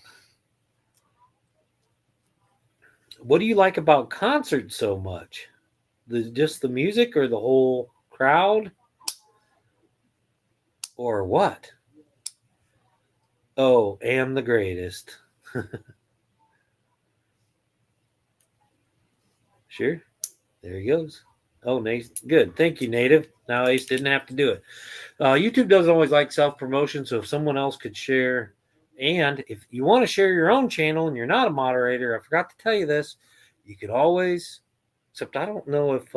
What do you like about concerts so much? Just the music or the whole crowd? Or what? Oh, am the greatest. Sure. There he goes. Oh, Ace. Good. Thank you, Native. Now Ace didn't have to do it. YouTube doesn't always like self-promotion, so if someone else could share, and if you want to share your own channel and you're not a moderator, I forgot to tell you this, you could always, except I don't know if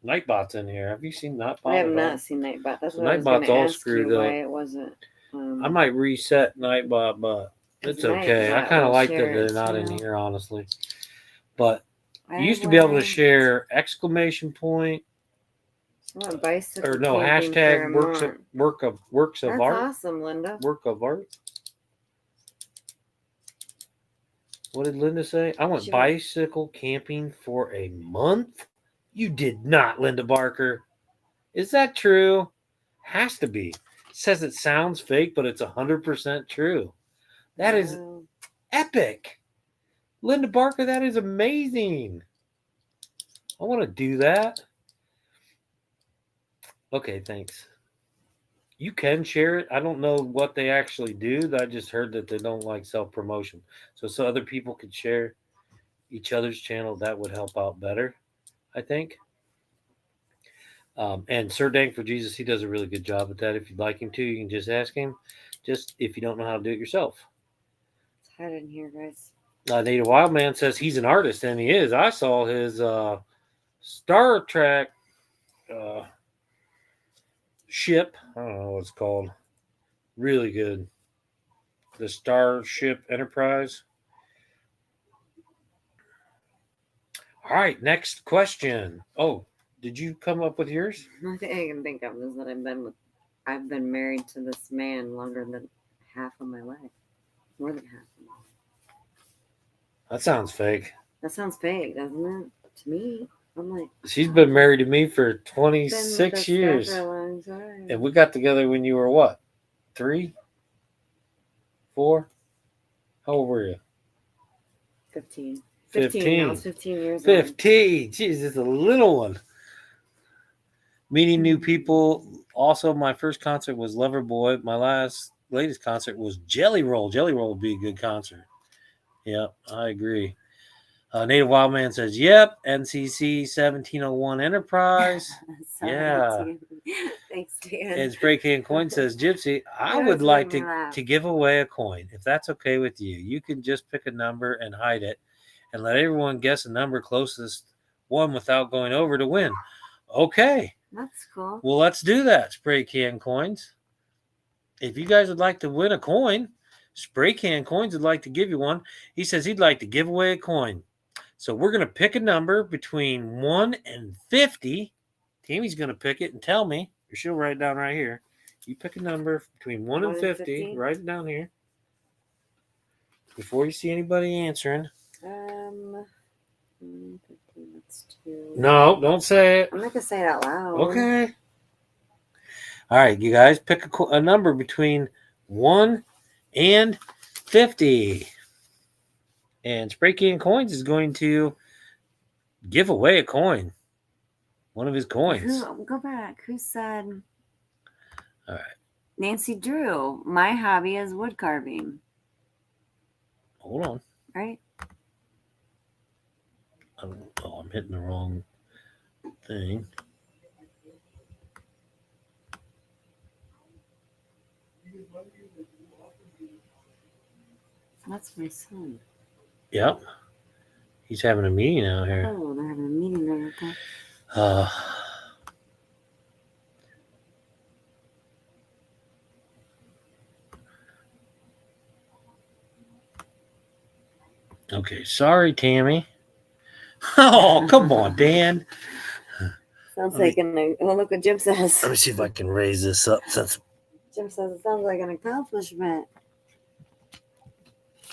Nightbot's in here. Have you seen Nightbot? I have not seen Nightbot. That's So what I was going Nightbot's to all ask screwed you up. why it wasn't. I might reset Nightbot, but it's okay. I kind of like that they're not in here, honestly. But you used to be able to share exclamation point, bicycle or no, hashtag works of That's art. awesome, Linda. Work of art. What did Linda say? I went bicycle camping for a month. You did not, Linda Barker. Is that true? Has to be. It says it sounds fake, but it's 100% true. That is epic. Linda Barker, that is amazing. I want to do that. Okay, thanks. You can share it. I don't know what they actually do. I just heard that they don't like self-promotion. So other people could share each other's channel. That would help out better, I think. And Sir Dank for Jesus, he does a really good job at that. If you'd like him to, you can just ask him. Just if you don't know how to do it yourself. It's hot in here, guys. Native Wildman says he's an artist, and he is. I saw his Star Trek ship. I don't know what it's called. Really good. The Starship Enterprise. All right, next question. Oh, did you come up with yours? The only thing I can think of is that I've been married to this man longer than half of my life. More than half of my life. That sounds fake. That sounds fake, doesn't it? To me. I'm like, she's been married to me for 26 years. For a long time. And we got together when you were what? 3? 4? How old were you? 15. 15. I was 15 years old. 15. Jeez, it's a little one. Meeting new people. Also, my first concert was Loverboy. My latest concert was Jelly Roll. Jelly Roll would be a good concert. Yeah, I agree. Native Wild Man says, yep, NCC 1701 Enterprise. Sorry, Yeah. Dan. Thanks, Dan. And Spray Can Coin says, Gypsy, I You would always like make me laugh. to give away a coin. If that's okay with you, you can just pick a number and hide it and let everyone guess a number closest one without going over to win. Okay. That's cool. Well, let's do that, Spray Can Coins. If you guys would like to win a coin, Spray Can Coins would like to give you one. He says he'd like to give away a coin. So we're going to pick a number between 1 and 50. Tammy's going to pick it and tell me. Or she'll write it down right here. You pick a number between 1 and 50. Write it down here. Before you see anybody answering. 50, that's 2. No, don't say it. I'm not going to say it out loud. Okay. All right, you guys pick a number between 1 and 50. And Spray Can Coins is going to give away a coin. One of his coins. Go back. Who said? All right. Nancy Drew. My hobby is wood carving. Hold on. Right? I'm hitting the wrong thing. That's my son. Yep. He's having a meeting out here. Oh, they're having a meeting there. Okay. Sorry, Tammy. Oh, come on, Dan. Sounds like look what Jim says. Let me see if I can raise this up. Since Jim says it sounds like an accomplishment.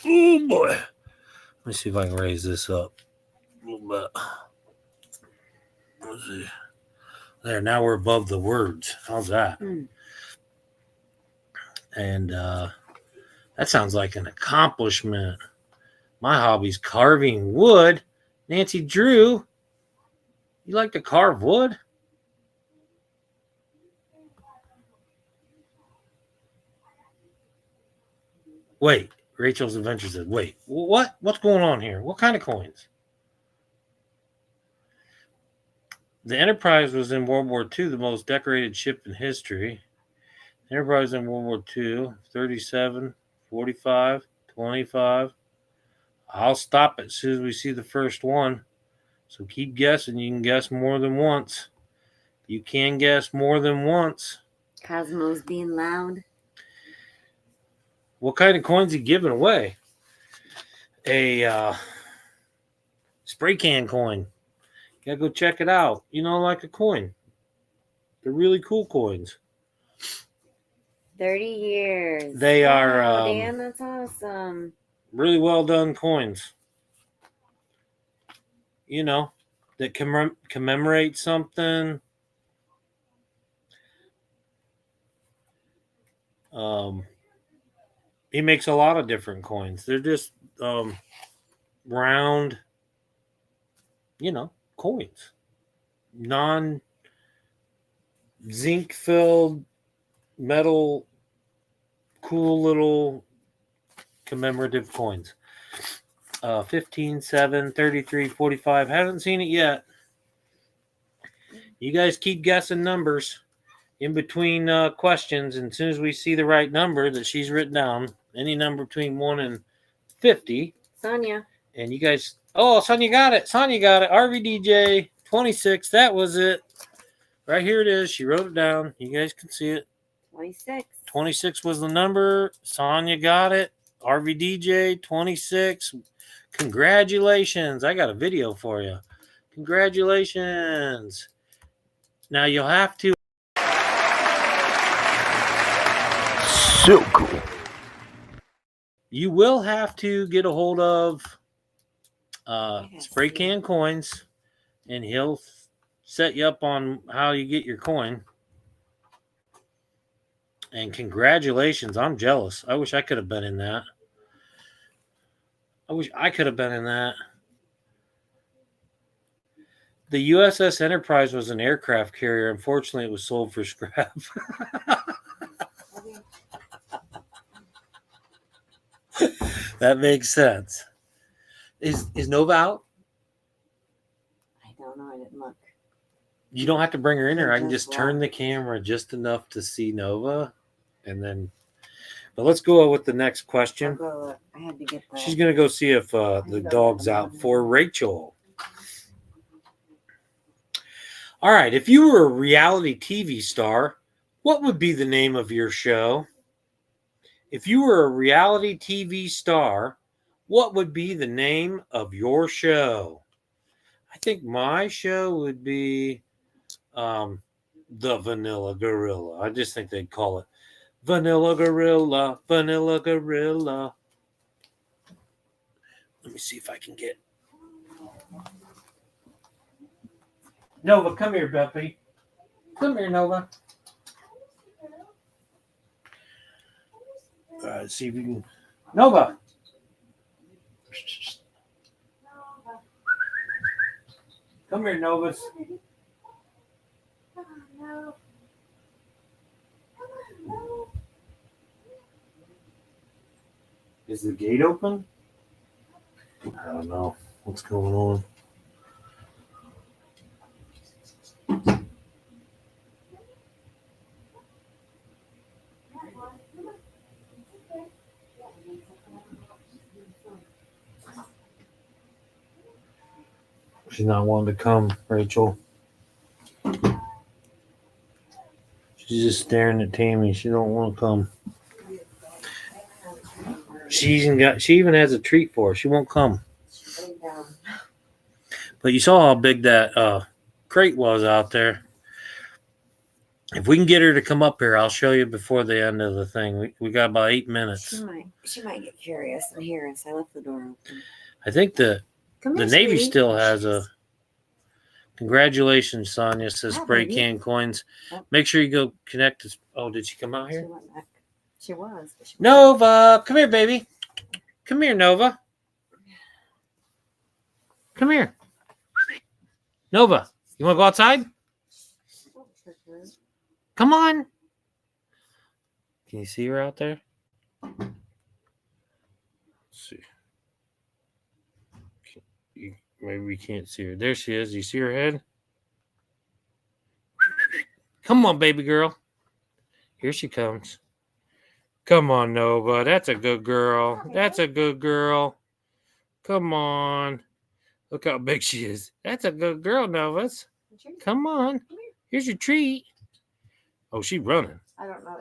oh boy. Let me see if I can raise this up a little bit. Let's see. There, now we're above the words. How's that? And that sounds like an accomplishment. My hobby's carving wood. Nancy Drew, you like to carve wood? Wait, Rachel's Adventure said, wait, what? What's going on here? What kind of coins? The Enterprise was in World War II, the most decorated ship in history. The Enterprise in World War II, 37, 45, 25. I'll stop as soon as we see the first one. So keep guessing. You can guess more than once. You can guess more than once. Cosmo's being loud. What kind of coins are you giving away? A Spray Can coin. You gotta go check it out. You know, like a coin. They're really cool coins. 30 years. They are Dan, that's awesome. Really well done coins. You know, that commemorate something. He makes a lot of different coins. They're just round, coins. Non-zinc filled metal, cool little commemorative coins. 15, 7, 33, 45. Haven't seen it yet. You guys keep guessing numbers in between questions, and as soon as we see the right number that she's written down, any number between 1 and 50. Sonia. And you guys, Sonia got it. RVDJ 26. That was it. Right here it is. She wrote it down. You guys can see it. 26. 26 was the number. Sonia got it. RVDJ 26. Congratulations. I got a video for you. Congratulations. Now you'll have to. So cool. You will have to get a hold of Spray Can Coins, and he'll set you up on how you get your coin. And congratulations. I'm jealous. I wish I could have been in that. The USS Enterprise was an aircraft carrier. Unfortunately, it was sold for scrap. That makes sense. Is Nova out? didn't look. You don't have to bring her in here. I can Just just turn the camera just enough to see Nova, and then. But let's go with the next question. I had to get that. She's gonna go see if the dog's out for Rachel. All right. If you were a reality TV star, what would be the name of your show? If you were a reality TV star, what would be the name of your show? I think my show would be the Vanilla Gorilla. I just think they'd call it Vanilla Gorilla, Vanilla Gorilla. Let me see if I can get Nova. Come here, Beppy. Come here, Nova. See if we can. Nova. Come here, Novus. Is the gate open? I don't know what's going on. She's not wanting to come, Rachel. She's just staring at Tammy. She don't want to come. She even has a treat for her. She won't come. But you saw how big that crate was out there. If we can get her to come up here, I'll show you before the end of the thing. We got about 8 minutes. She might get curious and hear us. I left the door open. I think the Navy still has a. Congratulations, Sonia, says spray can coins. Make sure you go connect to. Oh, did she come out here? She went back. She was. Nova, come here, baby. Come here, Nova. Come here. Nova, you want to go outside? Come on. Can you see her out there? Let's see. Maybe we can't see her. There she is. You see her head? Come on, baby girl. Here she comes. Come on, Nova. That's a good girl. That's a good girl. Come on. Look how big she is. That's a good girl, Novus. Come on. Here's your treat. Oh, she's running.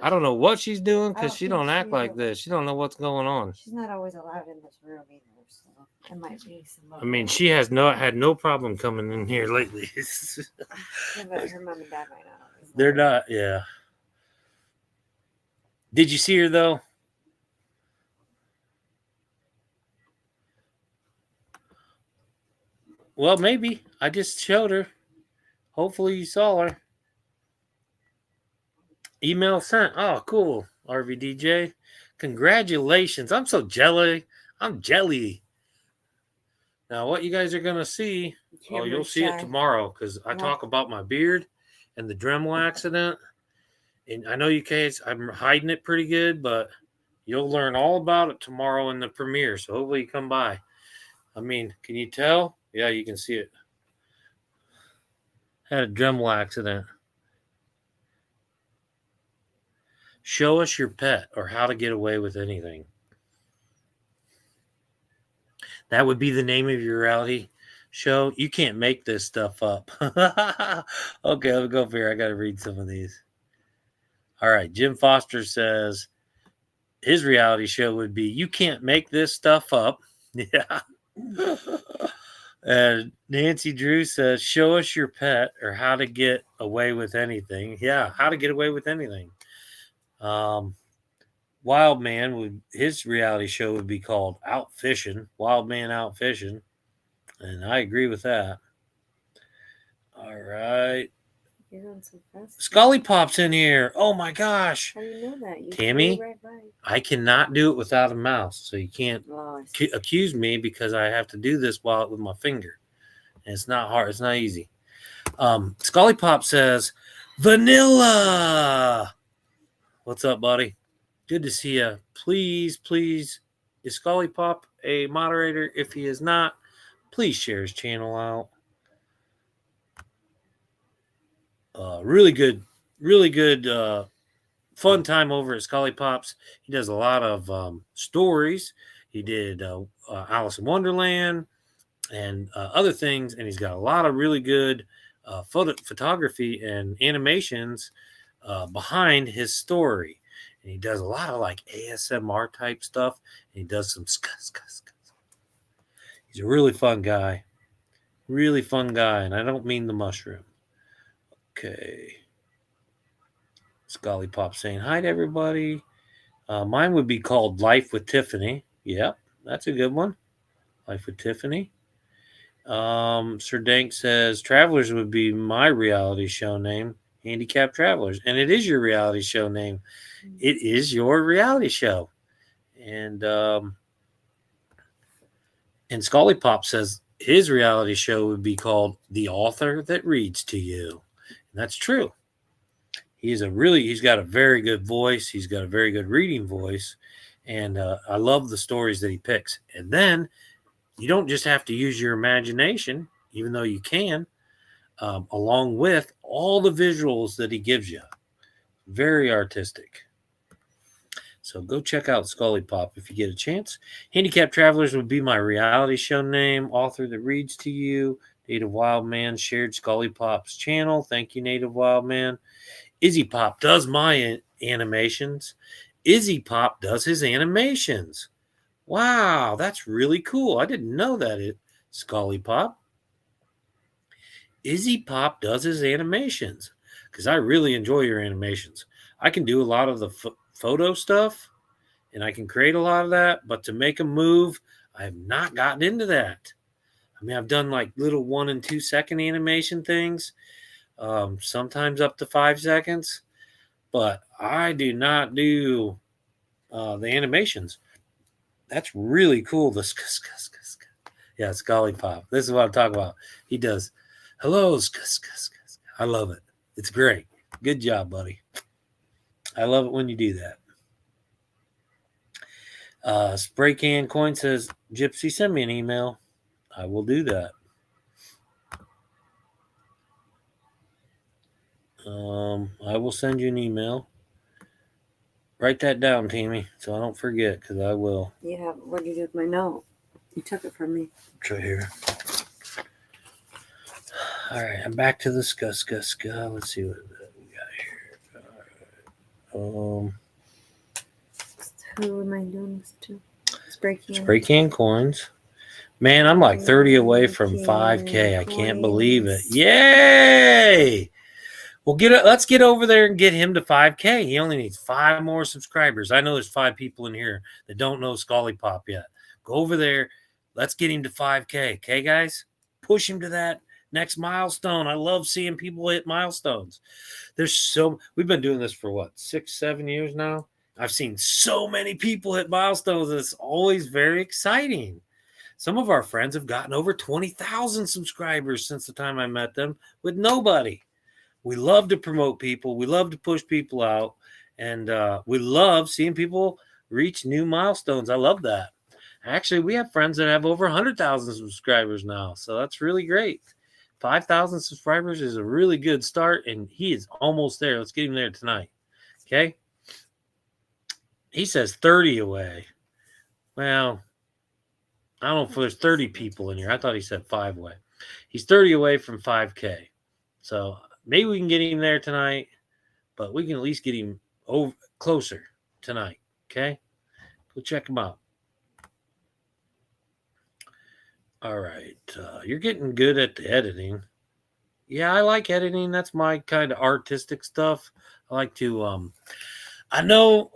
I don't know what she's doing because she don't act like this. She don't know what's going on. She's not always allowed in this room either. So it might be some. I mean, she has had no problem coming in here lately. Yeah, but her mom and dad might not. They're not. Yeah. Did you see her though? Well, maybe. I just showed her. Hopefully you saw her. Email sent. Oh, cool. RVDJ. Congratulations. I'm so jelly. I'm jelly. Now, what you guys are going to see, you'll see it tomorrow because I talk about my beard and the Dremel accident. And I know you guys, I'm hiding it pretty good, but you'll learn all about it tomorrow in the premiere. So hopefully you come by. I mean, can you tell? Yeah, you can see it. Had a Dremel accident. Show us your pet or how to get away with anything. That would be the name of your reality show. You can't make this stuff up. Okay, I'll go over here. I got to read some of these. All right. Jim Foster says his reality show would be You Can't Make This Stuff Up. Yeah. And Nancy Drew says, show us your pet or how to get away with anything. Yeah, how to get away with anything. Wild Man, his reality show would be called Out Fishing. Wild Man Out Fishing. And I agree with that. All right. You're going so fast. Scully pops in here. Oh my gosh. How do you know that? Tammy, I cannot do it without a mouse. So you can't accuse me because I have to do this with my finger. And it's not hard. It's not easy. Scully Pop says, Vanilla. What's up, buddy? Good to see you. Please, is Scully Pop a moderator? If he is not, please share his channel out. Really good, really good, fun time over at Scully Pops. He does a lot of stories. He did Alice in Wonderland and other things, and he's got a lot of really good photography and animations behind his story. And he does a lot of like ASMR type stuff, and he does some scuss. He's a really fun guy. Really fun guy, and I don't mean the mushroom. Okay. Scully Pop saying hi to everybody. Mine would be called Life with Tiffany. Yep, that's a good one. Life with Tiffany. Sir Dank says Travelers would be my reality show name. Handicap Travelers. And it is your reality show name. It is your reality show. And Scully Pop says his reality show would be called The Author That Reads to You. And that's true. He's got a very good voice. He's got a very good reading voice. And I love the stories that he picks. And then you don't just have to use your imagination, even though you can, along with all the visuals that he gives you. Very artistic. So go check out Scully Pop if you get a chance. Handicap Travelers would be my reality show name. Author That Reads to You. Native Wild Man shared Scully Pop's channel. Thank you, Native Wild Man. Izzy Pop does my animations. Izzy Pop does his animations. Wow, that's really cool. I didn't know that. Scully Pop. Izzy Pop does his animations because I really enjoy your animations. I can do a lot of the photo stuff and I can create a lot of that, but to make a move, I have not gotten into that. I mean, I've done like little 1 and 2 second animation things, sometimes up to 5 seconds, but I do not do the animations. That's really cool. Yeah, Scully Pop. This is what I'm talking about. He does hello. I love it. It's great. Good job, buddy. I love it when you do that. Spray Can Coin says, Gypsy, send me an email. I will do that. I will send you an email. Write that down, Tammy, so I don't forget, because I will. Yeah, what did you do with my note? You took it from me. It's right here. All right, I'm back to the Let's see what we got here. All right. Who am I doing this to? Spray Can Coins. Man, I'm like 30 away from 5K. I can't believe it. Yay! Well, let's get over there and get him to 5K. He only needs 5 more subscribers. I know there's 5 people in here that don't know Scully Pop yet. Go over there. Let's get him to 5K. Okay, guys? Push him to that next milestone. I love seeing people hit milestones. We've been doing this for 6, 7 years now. I've seen so many people hit milestones. It's always very exciting. Some of our friends have gotten over 20,000 subscribers since the time I met them with nobody. We love to promote people. We love to push people out. And we love seeing people reach new milestones. I love that. Actually, we have friends that have over 100,000 subscribers now. So that's really great. 5,000 subscribers is a really good start. And he is almost there. Let's get him there tonight. Okay. He says 30 away. Well, I don't know if there's 30 people in here. I thought he said 5 away. He's 30 away from 5K. So maybe we can get him there tonight, but we can at least get him closer tonight. Okay? Go check him out. All right. You're getting good at the editing. Yeah, I like editing. That's my kind of artistic stuff. I like to, I know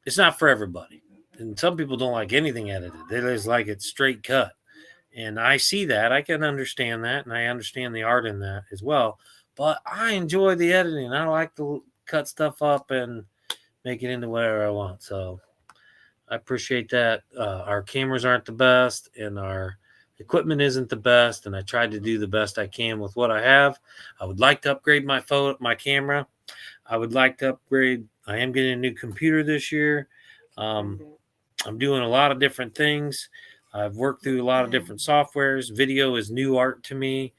it's not for everybody. And some people don't like anything edited. They just like it straight cut. And I see that. I can understand that. And I understand the art in that as well. But I enjoy the editing. I like to cut stuff up and make it into whatever I want. So I appreciate that. Our cameras aren't the best and our equipment isn't the best. And I tried to do the best I can with what I have. I would like to upgrade my camera. I would like to upgrade. I am getting a new computer this year. I'm doing a lot of different things. I've worked through a lot of different softwares. Video is new art to me.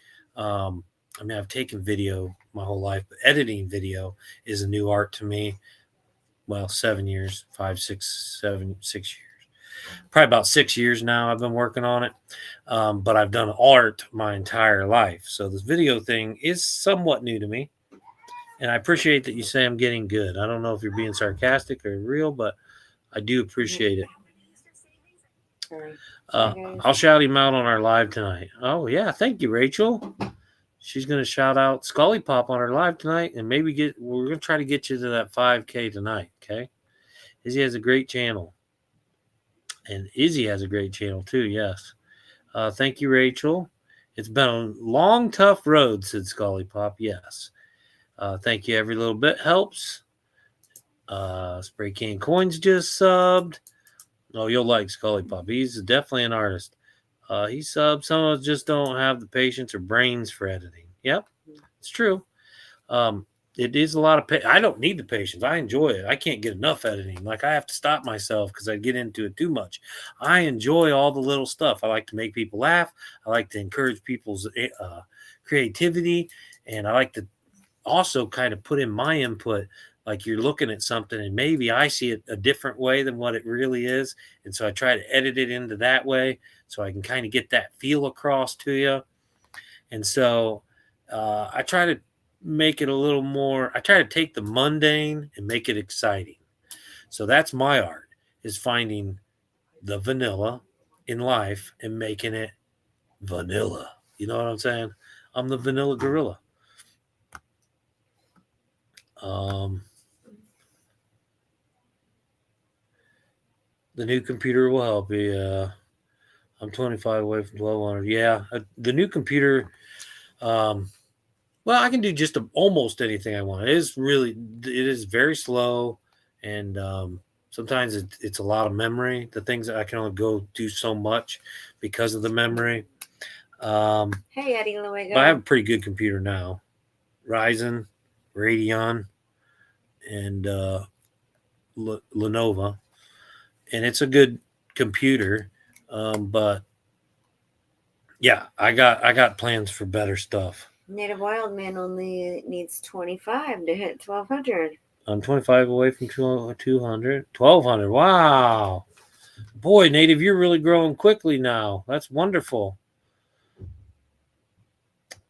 I mean, I've taken video my whole life, but editing video is a new art to me. Well, 7 years, 6 years, probably about 6 years now. I've been working on it, but I've done art my entire life. So this video thing is somewhat new to me, and I appreciate that you say I'm getting good. I don't know if you're being sarcastic or real, but I do appreciate it. Sorry. I'll shout him out on our live tonight. Oh yeah, thank you, Rachel. She's gonna shout out Scully Pop on our live tonight, and maybe we're gonna try to get you to that 5K tonight. Okay, Izzy has a great channel, and Izzy has a great channel too. Yes, thank you, Rachel. It's been a long, tough road, said Scully Pop. Yes, thank you. Every little bit helps. Spray Can Coins just subbed. Oh, you'll like Scully Pop. He's definitely an artist. He subbed. Some of us just don't have the patience or brains for editing. Yep, it's true. It is a lot of I don't need the patience. I enjoy it. I can't get enough editing. Like I have to stop myself because I get into it too much. I enjoy all the little stuff. I like to make people laugh. I like to encourage people's creativity, and I like to also kind of put in my input. Like you're looking at something and maybe I see it a different way than what it really is. And so I try to edit it into that way so I can kind of get that feel across to you. And so I try to make it a little more, I try to take the mundane and make it exciting. So that's my art, is finding the vanilla in life and making it vanilla. You know what I'm saying? I'm the vanilla gorilla. The new computer will help you. I'm 25 away from 1200. Yeah, the new computer. Well, I can do just almost anything I want. It is very slow, and sometimes it's a lot of memory. The things that I can only go do so much because of the memory. Hey, Eddie Luego. But I have a pretty good computer now, Ryzen, Radeon, and Lenovo, and it's a good computer. But yeah, I got plans for better stuff. Native Wild Man only needs 25 to hit 1200. I'm 25 away from 200. 1200. Wow. Boy, Native, you're really growing quickly now. That's wonderful.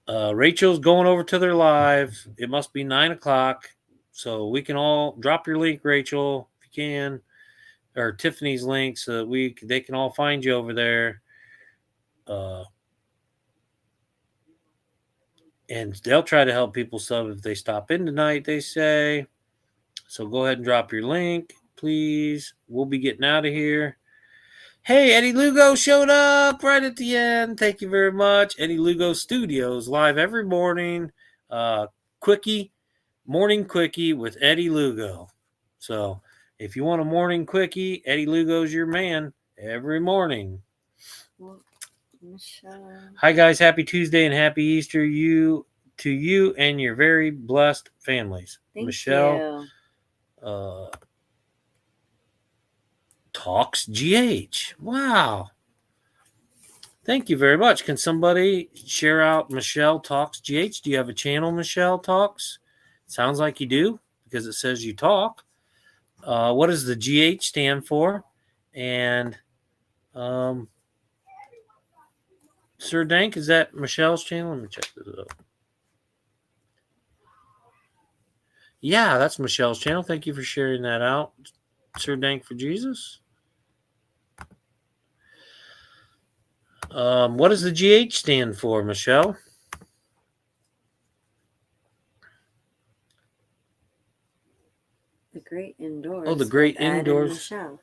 Rachel's going over to their live. It must be 9 o'clock. So we can all drop your link, Rachel, if you can, or Tiffany's link, so that they can all find you over there. And they'll try to help people sub if they stop in tonight, they say. So go ahead and drop your link, please. We'll be getting out of here. Hey, Eddie Lugo showed up right at the end. Thank you very much. Eddie Lugo Studios, live every morning. Morning quickie with Eddie Lugo. So if you want a morning quickie, Eddie Lugo's your man every morning. Hi, guys. Happy Tuesday and happy Easter to you and your very blessed families. Thank Michelle Talks GH. Wow. Thank you very much. Can somebody share out Michelle Talks GH? Do you have a channel, Michelle Talks? Sounds like you do because it says you talk. What does the GH stand for? And Sir Dank, is that Michelle's channel? Let me check this out. Yeah, that's Michelle's channel. Thank you for sharing that out, Sir Dank for Jesus. What does the GH stand for, Michelle? The Great Indoors. Oh, the Great Indoors. Michelle.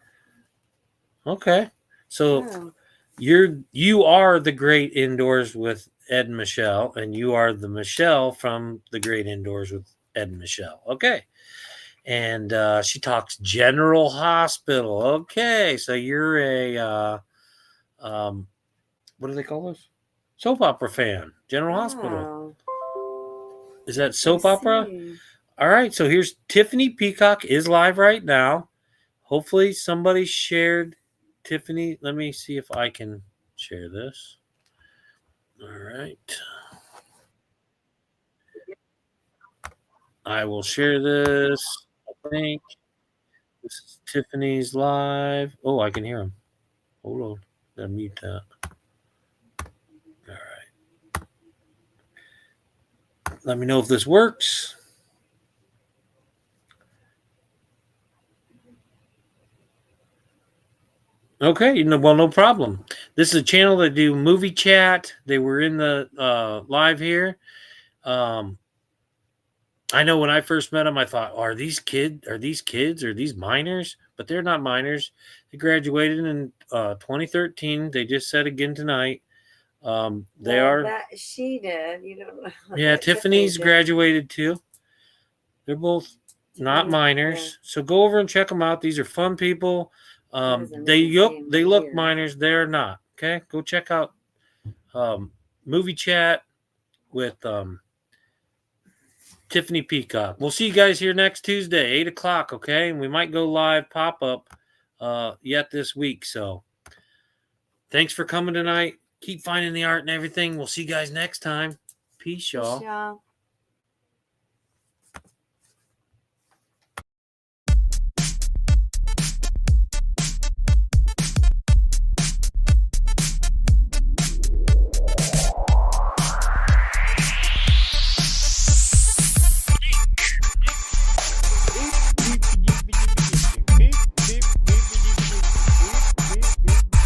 Okay, so you are the Great Indoors with Ed and Michelle, and you are the Michelle from the Great Indoors with Ed and Michelle. Okay, and she talks General Hospital. Okay, so you're a what do they call those? Soap opera fan. General Hospital. Is that soap opera? All right, so here's Tiffany Peacock is live right now. Hopefully somebody shared Tiffany. Let me see if I can share this. All right. I will share this. I think this is Tiffany's live. Oh, I can hear him. Hold on. Gotta mute that. All right. Let me know if this works. Okay, well, no problem. This is a channel that do movie chat. They were in the live here. I know when I first met them, I thought, are these kids? Are these minors? But they're not minors. They graduated in 2013. They just said again tonight. They are. That she did. You don't know. Yeah, Tiffany's graduated too. They're both not minors. Yeah. So go over and check them out. These are fun people. They look minors. They're not. Okay, go check out movie chat with Tiffany Peacock. We'll see you guys here next Tuesday, 8 o'clock. Okay, and we might go live pop up yet this week. So thanks for coming tonight. Keep finding the art and everything. We'll see you guys next time. Peace, y'all.